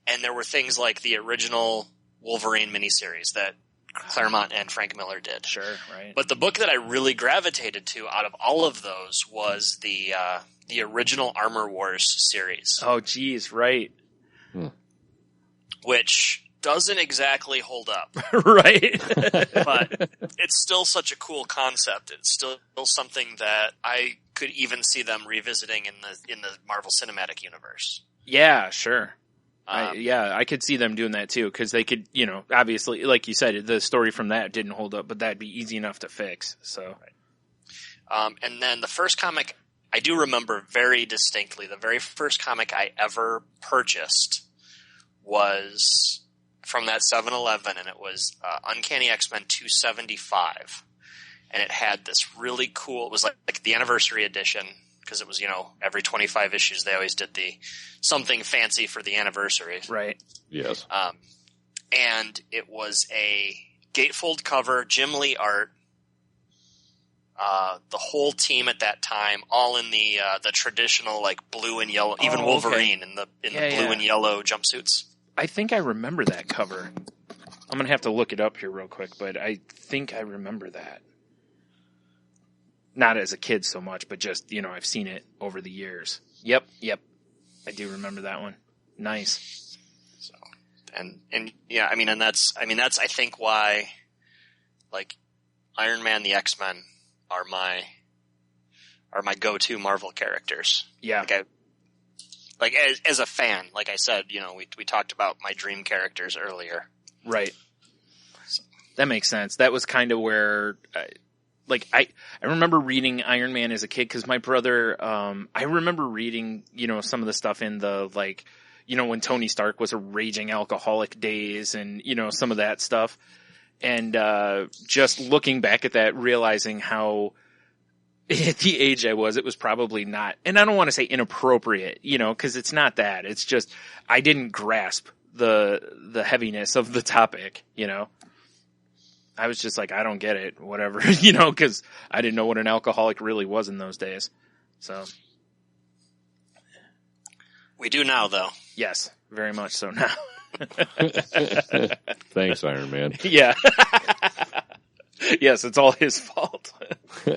Speaker 6: And there were things like the original Wolverine miniseries that Claremont and Frank Miller did.
Speaker 4: Sure, right.
Speaker 6: But the book that I really gravitated to out of all of those was the original Armor Wars series.
Speaker 4: Oh, geez, right.
Speaker 6: Which doesn't exactly hold up.
Speaker 4: Right.
Speaker 6: But it's still such a cool concept. It's still something that I could even see them revisiting in the Marvel Cinematic Universe.
Speaker 4: Yeah, sure. I could see them doing that too, because they could, obviously, like you said, the story from that didn't hold up, but that'd be easy enough to fix. So,
Speaker 6: and then the first comic I do remember very distinctly. The very first comic I ever purchased was from that 7-Eleven, and it was Uncanny X-Men 275, and it had this really cool. It was like the anniversary edition. Because it was, every 25 issues they always did the something fancy for the anniversary.
Speaker 4: Right.
Speaker 5: Yes.
Speaker 6: And it was a gatefold cover, Jim Lee art. The whole team at that time, all in the traditional like blue and yellow, even Wolverine in the blue and yellow jumpsuits.
Speaker 4: I think I remember that cover. I'm gonna have to look it up here real quick, but I think I remember that. Not as a kid so much, but just, I've seen it over the years. Yep. I do remember that one. Nice.
Speaker 6: So, and yeah, and that's I think why, like, Iron Man, the X-Men are my go-to Marvel characters.
Speaker 4: Yeah.
Speaker 6: As a fan, like I said, we talked about my dream characters earlier.
Speaker 4: Right. So. That makes sense. That was kind of where, I remember reading Iron Man as a kid because my brother, I remember reading, some of the stuff in the, when Tony Stark was a raging alcoholic days and, some of that stuff. And, just looking back at that, realizing how at the age I was, it was probably not, and I don't want to say inappropriate, cause it's not that. It's just, I didn't grasp the heaviness of the topic, I was just like, I don't get it, whatever, because I didn't know what an alcoholic really was in those days. So.
Speaker 6: We do now, though.
Speaker 4: Yes, very much so now.
Speaker 5: Thanks, Iron Man.
Speaker 4: Yeah. Yes, it's all his fault.
Speaker 6: How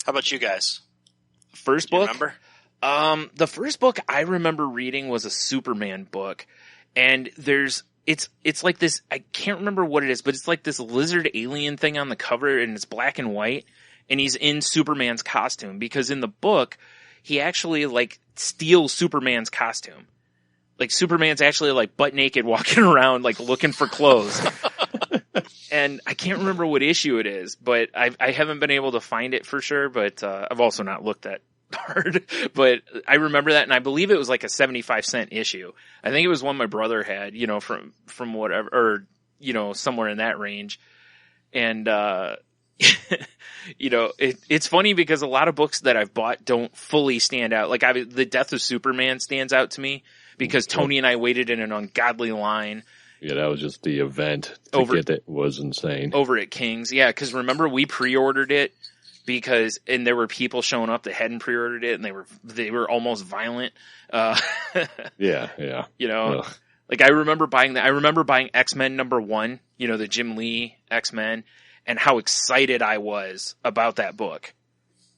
Speaker 6: about you guys?
Speaker 4: First book?
Speaker 6: Remember?
Speaker 4: The first book I remember reading was a Superman book. And it's like this, I can't remember what it is, but it's like this lizard alien thing on the cover, and it's black and white, and he's in Superman's costume, because in the book, he actually steals Superman's costume. Like, Superman's actually butt naked walking around, looking for clothes. And I can't remember what issue it is, but I haven't been able to find it for sure, but I've also not looked that hard. But I remember that, and I believe it was like a 75-cent issue. I think it was one my brother had, from whatever, or, somewhere in that range. And, it's funny because a lot of books that I've bought don't fully stand out. Like, The Death of Superman stands out to me because Tony and I waited in an ungodly line.
Speaker 5: Yeah, that was just the event to get it was insane. Over
Speaker 4: at King's. Yeah, because remember we pre-ordered it and there were people showing up that hadn't pre-ordered it, and they were almost violent.
Speaker 5: Yeah.
Speaker 4: Like, I remember buying that. I remember buying X-Men #1, you know, the Jim Lee X-Men, and how excited I was about that book.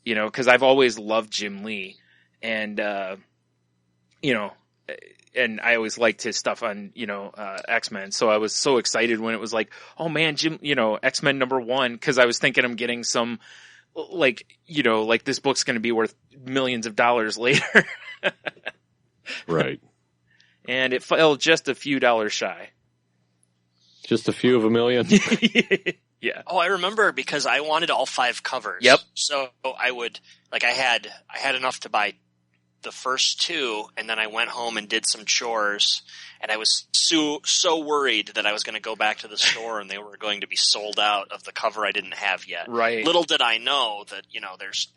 Speaker 4: You know, because I've always loved Jim Lee, and you know, and I always liked his stuff on, you know, X-Men. So I was so excited when it was like, oh man, Jim, you know, X-Men #1, because I was thinking I'm getting some, like, you know, like this book's going to be worth millions of dollars later.
Speaker 5: Right.
Speaker 4: And it fell just a few dollars shy.
Speaker 5: Just a few of a million?
Speaker 4: Yeah.
Speaker 6: Oh, I remember because I wanted all 5 covers.
Speaker 4: Yep.
Speaker 6: So I would, like, I had enough to buy the first 2, and then I went home and did some chores, and I was so worried that I was going to go back to the store and they were going to be sold out of the cover I didn't have yet.
Speaker 4: Right.
Speaker 6: Little did I know that, you know, there's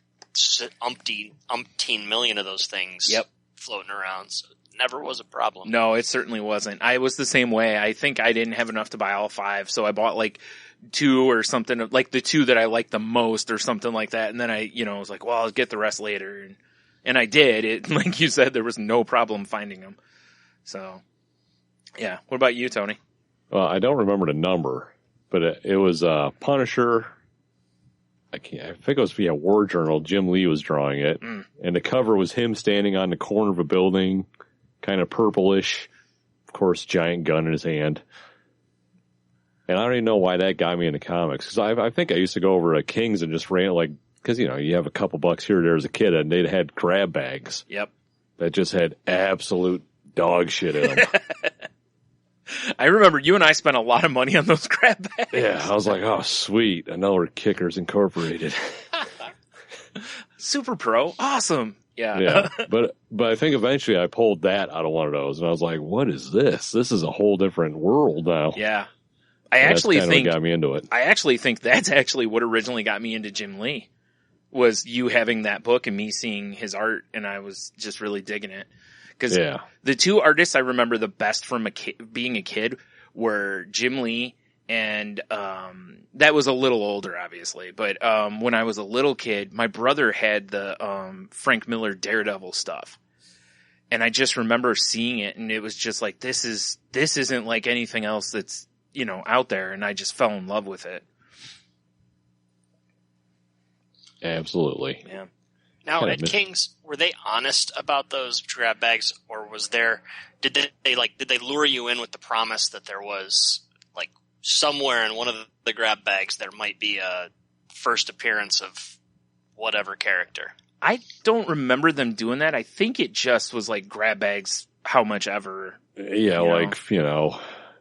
Speaker 6: umpteen million of those things floating around, so it never was a problem.
Speaker 4: No, it certainly wasn't. I was the same way. I think I didn't have enough to buy all 5, so I bought like 2 or something, like the 2 that I liked the most or something like that, and then I, you know, was like, well, I'll get the rest later, and I did. It, like you said, there was no problem finding them. So, yeah. What about you, Tony?
Speaker 5: Well, I don't remember the number, but it was Punisher. I think it was via War Journal. Jim Lee was drawing it, and the cover was him standing on the corner of a building, kind of purplish. Of course, giant gun in his hand. And I don't even know why that got me into comics, because I think I used to go over to King's and just ran, like, because, you know, you have a couple bucks here or there as a kid, and they'd had grab bags.
Speaker 4: Yep.
Speaker 5: That just had absolute dog shit in them.
Speaker 4: I remember you and I spent a lot of money on those grab bags.
Speaker 5: Yeah, I was like, oh, sweet. Another Kickers Incorporated.
Speaker 4: Super Pro. Awesome. Yeah.
Speaker 5: Yeah. But I think eventually I pulled that out of one of those, and I was like, what is this? This is a whole different world now.
Speaker 4: Yeah. I actually think
Speaker 5: what got me into it.
Speaker 4: I actually think that's actually what originally got me into Jim Lee, was you having that book and me seeing his art, and I was just really digging it. Because the 2 artists I remember the best from being a kid were Jim Lee and that was a little older, obviously. But when I was a little kid, my brother had the Frank Miller Daredevil stuff. And I just remember seeing it, and it was just like, this isn't like anything else that's, you know, out there, and I just fell in love with it.
Speaker 5: Absolutely.
Speaker 4: Yeah.
Speaker 6: Now at King's, were they honest about those grab bags, or did they lure you in with the promise that there was, like, somewhere in one of the grab bags there might be a first appearance of whatever character?
Speaker 4: I don't remember them doing that. I think it just was like grab bags, how much ever.
Speaker 5: Yeah, like,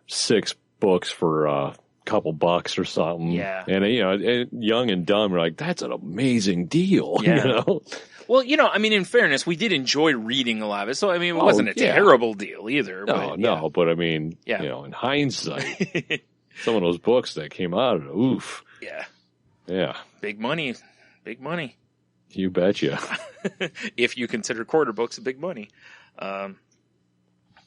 Speaker 5: 6 books for a couple bucks or something.
Speaker 4: Yeah.
Speaker 5: And, young and dumb, you're like, that's an amazing deal.
Speaker 4: Yeah.
Speaker 5: You know?
Speaker 4: Well, I mean, in fairness, we did enjoy reading a lot of it. So, I mean, it wasn't a terrible deal either.
Speaker 5: No, but I mean, in hindsight, some of those books that came out, oof.
Speaker 4: Yeah.
Speaker 5: Yeah.
Speaker 4: Big money. Big money.
Speaker 5: You betcha.
Speaker 4: If you consider quarter books big money.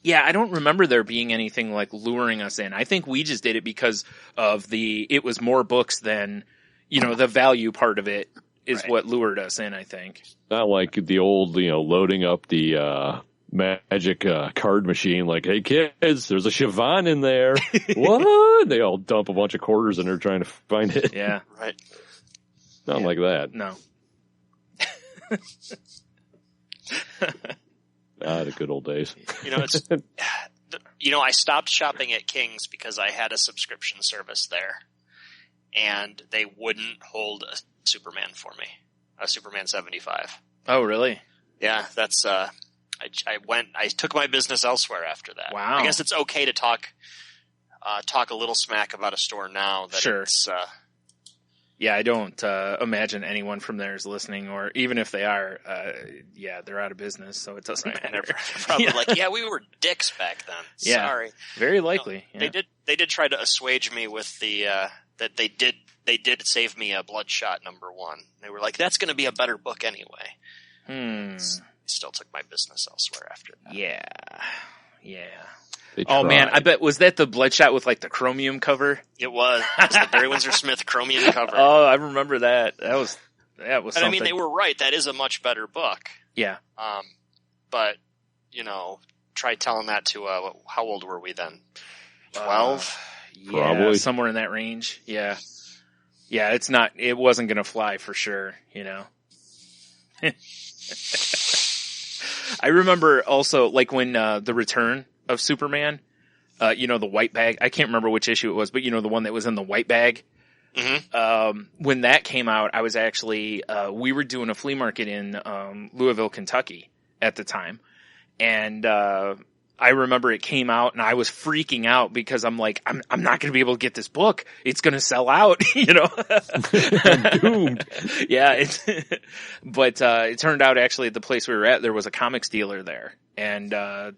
Speaker 4: Yeah, I don't remember there being anything like luring us in. I think we just did it because of it was more books than, the value part of it is what lured us in, I think.
Speaker 5: Not like the old, loading up the magic card machine, like, hey kids, there's a Siobhan in there. What? They all dump a bunch of quarters in there trying to find it.
Speaker 4: Yeah.
Speaker 6: Right.
Speaker 5: Nothing like that.
Speaker 4: No.
Speaker 5: The good old days.
Speaker 6: I stopped shopping at King's because I had a subscription service there, and they wouldn't hold a Superman for me, a Superman 75.
Speaker 4: Oh, really?
Speaker 6: Yeah, that's, I took my business elsewhere after that.
Speaker 4: Wow.
Speaker 6: I guess it's okay to talk a little smack about a store now that
Speaker 4: sure.
Speaker 6: It's,
Speaker 4: yeah, I don't imagine anyone from there is listening, or even if they are, they're out of business, so it doesn't matter.
Speaker 6: They're probably like, we were dicks back then.
Speaker 4: Yeah,
Speaker 6: sorry.
Speaker 4: Very likely.
Speaker 6: They did try to assuage me with the that they did save me a Bloodshot #1. They were like, that's going to be a better book anyway. Still took my business elsewhere after that.
Speaker 4: Yeah.
Speaker 5: Oh
Speaker 4: man, I bet, was that the Bloodshot with like the chromium cover?
Speaker 6: It was. It's the Barry Windsor Smith chromium cover.
Speaker 4: Oh, I remember that. That was something.
Speaker 6: I mean, they were right. That is a much better book.
Speaker 4: Yeah.
Speaker 6: But, try telling that to, how old were we then? 12?
Speaker 5: Probably.
Speaker 4: Somewhere in that range. Yeah. Yeah, it wasn't going to fly for sure, you know. I remember also, like, when, the return of Superman, the white bag, I can't remember which issue it was, but the one that was in the white bag.
Speaker 6: Mm-hmm.
Speaker 4: When that came out, I was actually, we were doing a flea market in, Louisville, Kentucky at the time. And, I remember it came out and I was freaking out because I'm like, I'm not going to be able to get this book. It's going to sell out,
Speaker 5: I'm doomed.
Speaker 4: Yeah. But it turned out actually at the place we were at, there was a comics dealer there and,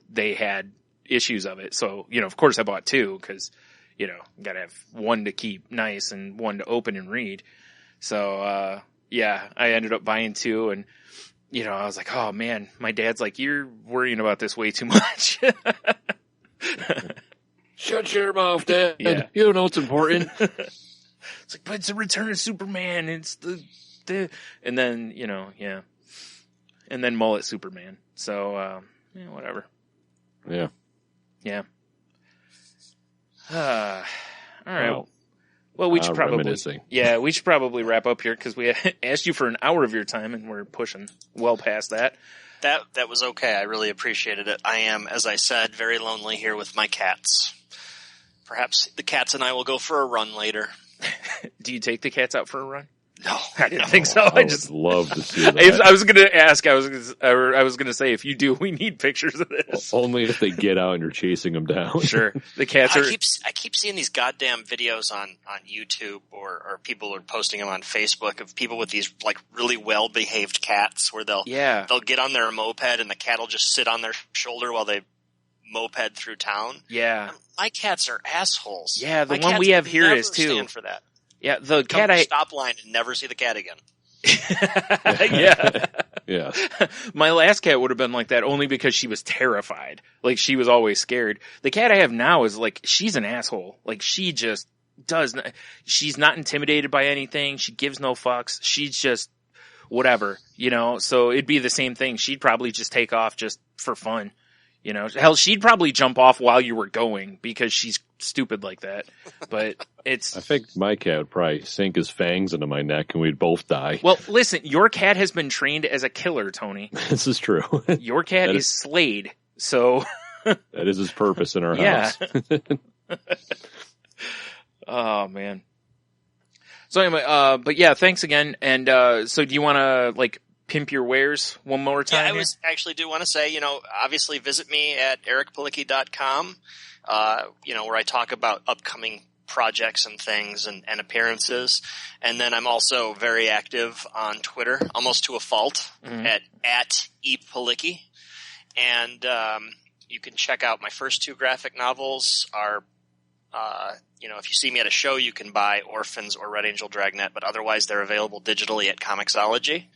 Speaker 4: they had issues of it. So, of course I bought 2 because, got to have one to keep nice and one to open and read. So, yeah, I ended up buying 2 and, I was like, oh man, my dad's like, you're worrying about this way too much.
Speaker 5: Shut your mouth, Dad.
Speaker 4: Yeah.
Speaker 5: You don't know what's important.
Speaker 4: It's like, but it's a Return of Superman. It's the, and then, yeah. And then Mullet Superman. So, whatever.
Speaker 5: Yeah.
Speaker 4: Yeah. All right.
Speaker 5: Well,
Speaker 4: we should probably,
Speaker 5: reminiscing.
Speaker 4: yeah, we should probably wrap up here because we asked you for an hour of your time and we're pushing well past that.
Speaker 6: That was okay. I really appreciated it. I am, as I said, very lonely here with my cats. Perhaps the cats and I will go for a run later.
Speaker 4: Do you take the cats out for a run?
Speaker 6: No,
Speaker 4: I didn't think so.
Speaker 5: I would love to see that.
Speaker 4: I was going to ask. I was going to say, if you do, we need pictures of this.
Speaker 5: Only if they get out and you're chasing them down.
Speaker 4: Sure, the cats are.
Speaker 6: I keep seeing these goddamn videos on YouTube or people are posting them on Facebook of people with these like really well behaved cats where they'll get on their moped and the cat will just sit on their shoulder while they moped through town.
Speaker 4: Yeah,
Speaker 6: my cats are assholes.
Speaker 4: Yeah, the
Speaker 6: my
Speaker 4: one we have here
Speaker 6: never
Speaker 4: is too.
Speaker 6: Stand for that.
Speaker 4: Yeah, the
Speaker 6: Come
Speaker 4: cat
Speaker 6: to stop line and never see the cat again.
Speaker 4: Yeah.
Speaker 5: Yeah.
Speaker 4: My last cat would have been like that only because she was terrified. Like she was always scared. The cat I have now is like, she's an asshole. Like she just does not, she's not intimidated by anything. She gives no fucks. She's just whatever, so it'd be the same thing. She'd probably just take off just for fun. Hell, she'd probably jump off while you were going because she's stupid like that. But
Speaker 5: I think my cat would probably sink his fangs into my neck and we'd both die.
Speaker 4: Well, listen, your cat has been trained as a killer, Tony.
Speaker 5: This is true.
Speaker 4: Your cat is Slade, so.
Speaker 5: That is his purpose in our house.
Speaker 4: Oh, man. So anyway, but yeah, thanks again. And, so do you want to, pimp your wares one more time?
Speaker 6: Yeah, actually do want to say, obviously visit me at ericpalicki.com, where I talk about upcoming projects and things and appearances. And then I'm also very active on Twitter, almost to a fault, at epalicki. And, you can check out my first 2 graphic novels are, if you see me at a show, you can buy Orphans or Red Angel Dragnet, but otherwise they're available digitally at Comixology.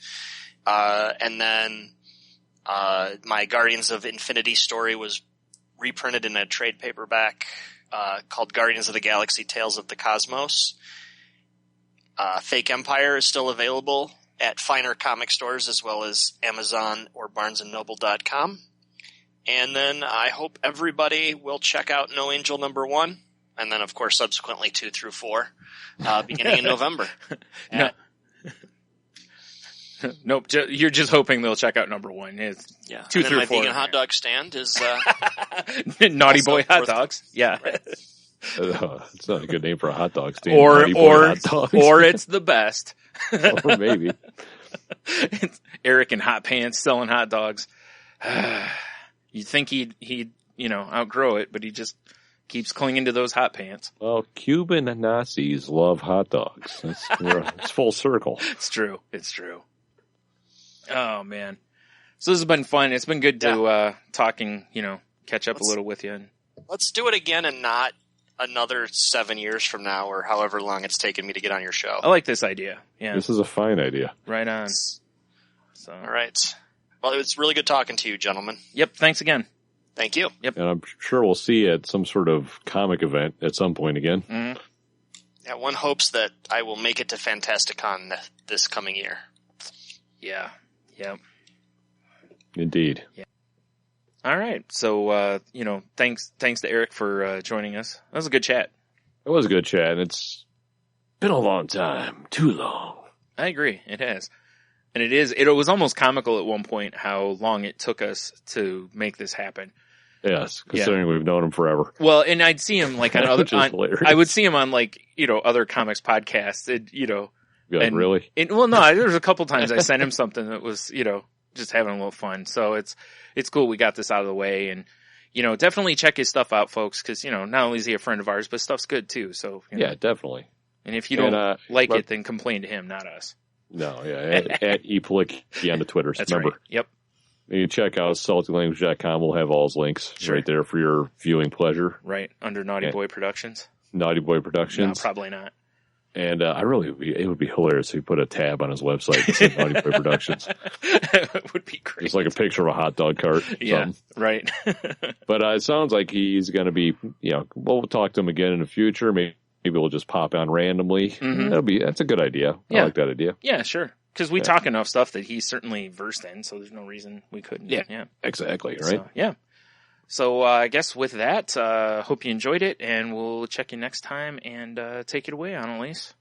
Speaker 6: And then, my Guardians of Infinity story was reprinted in a trade paperback, called Guardians of the Galaxy Tales of the Cosmos. Fake Empire is still available at finer comic stores as well as Amazon or BarnesandNoble.com. And then I hope everybody will check out No Angel #1. And then of course subsequently 2 through 4, beginning in November.
Speaker 4: No. Nope, you're just hoping they'll check out #1. It's 2 through 4.
Speaker 6: My vegan hot dog stand is
Speaker 4: Naughty Boy Hot Dogs. Yeah,
Speaker 6: right.
Speaker 5: It's not a good name for a hot dog stand.
Speaker 4: Or
Speaker 5: hot dogs.
Speaker 4: Or it's the best.
Speaker 5: Or maybe
Speaker 4: it's Eric in hot pants selling hot dogs. You'd think he'd outgrow it, but he just keeps clinging to those hot pants.
Speaker 5: Well, Cuban Nazis love hot dogs. It's full circle.
Speaker 4: It's true. Oh, man. So this has been fun. It's been good to talking, catch up a little with you.
Speaker 6: Let's do it again and not another 7 years from now or however long it's taken me to get on your show.
Speaker 4: I like this idea. Yeah.
Speaker 5: This is a fine idea.
Speaker 4: Right on. So.
Speaker 6: All right. Well, it was really good talking to you, gentlemen.
Speaker 4: Yep. Thanks again.
Speaker 6: Thank you.
Speaker 4: Yep.
Speaker 5: And I'm sure we'll see you at some sort of comic event at some point again.
Speaker 4: Mm-hmm.
Speaker 6: Yeah, one hopes that I will make it to Fantasticon this coming year.
Speaker 4: Yeah. Yep.
Speaker 5: Indeed.
Speaker 4: Yeah. All right. So, thanks to Eric for joining us. That was a good chat.
Speaker 5: It was a good chat, and it's been a long time. Too long.
Speaker 4: I agree. It has. And it was almost comical at one point how long it took us to make this happen.
Speaker 5: Yes, considering we've known him forever.
Speaker 4: Well, and I'd see him like on other,
Speaker 5: hilarious.
Speaker 4: I would see him on like, other comics podcasts,
Speaker 5: Be like, really?
Speaker 4: Well, no, there was a couple times I sent him something that was, just having a little fun. So it's cool. We got this out of the way, and, definitely check his stuff out, folks. Cause, not only is he a friend of ours, but stuff's good too. So,
Speaker 5: yeah, definitely.
Speaker 4: And if you don't like it, then complain to him, not us.
Speaker 5: No, yeah, at ePalicki on the Twitters.
Speaker 4: That's
Speaker 5: remember.
Speaker 4: Right. Yep.
Speaker 5: You check out saltylanguage.com. We'll have all his links right there for your viewing pleasure.
Speaker 4: Right. Under Naughty Boy Productions.
Speaker 5: Naughty Boy Productions.
Speaker 4: No, probably not.
Speaker 5: And it would be hilarious if he put a tab on his website that said Naughty Boy Productions.
Speaker 4: It would be great.
Speaker 5: It's like a picture of a hot dog cart.
Speaker 4: Yeah, right.
Speaker 5: But it sounds like he's going to be, we'll talk to him again in the future. Maybe we'll just pop on randomly. Mm-hmm. That's a good idea.
Speaker 4: Yeah.
Speaker 5: I like that idea.
Speaker 4: Yeah, sure. Because we talk enough stuff that he's certainly versed in, so there's no reason we couldn't. Yeah.
Speaker 5: Exactly, right?
Speaker 4: So, yeah. So I guess with that, hope you enjoyed it, and we'll check you next time, and take it away, Annalise.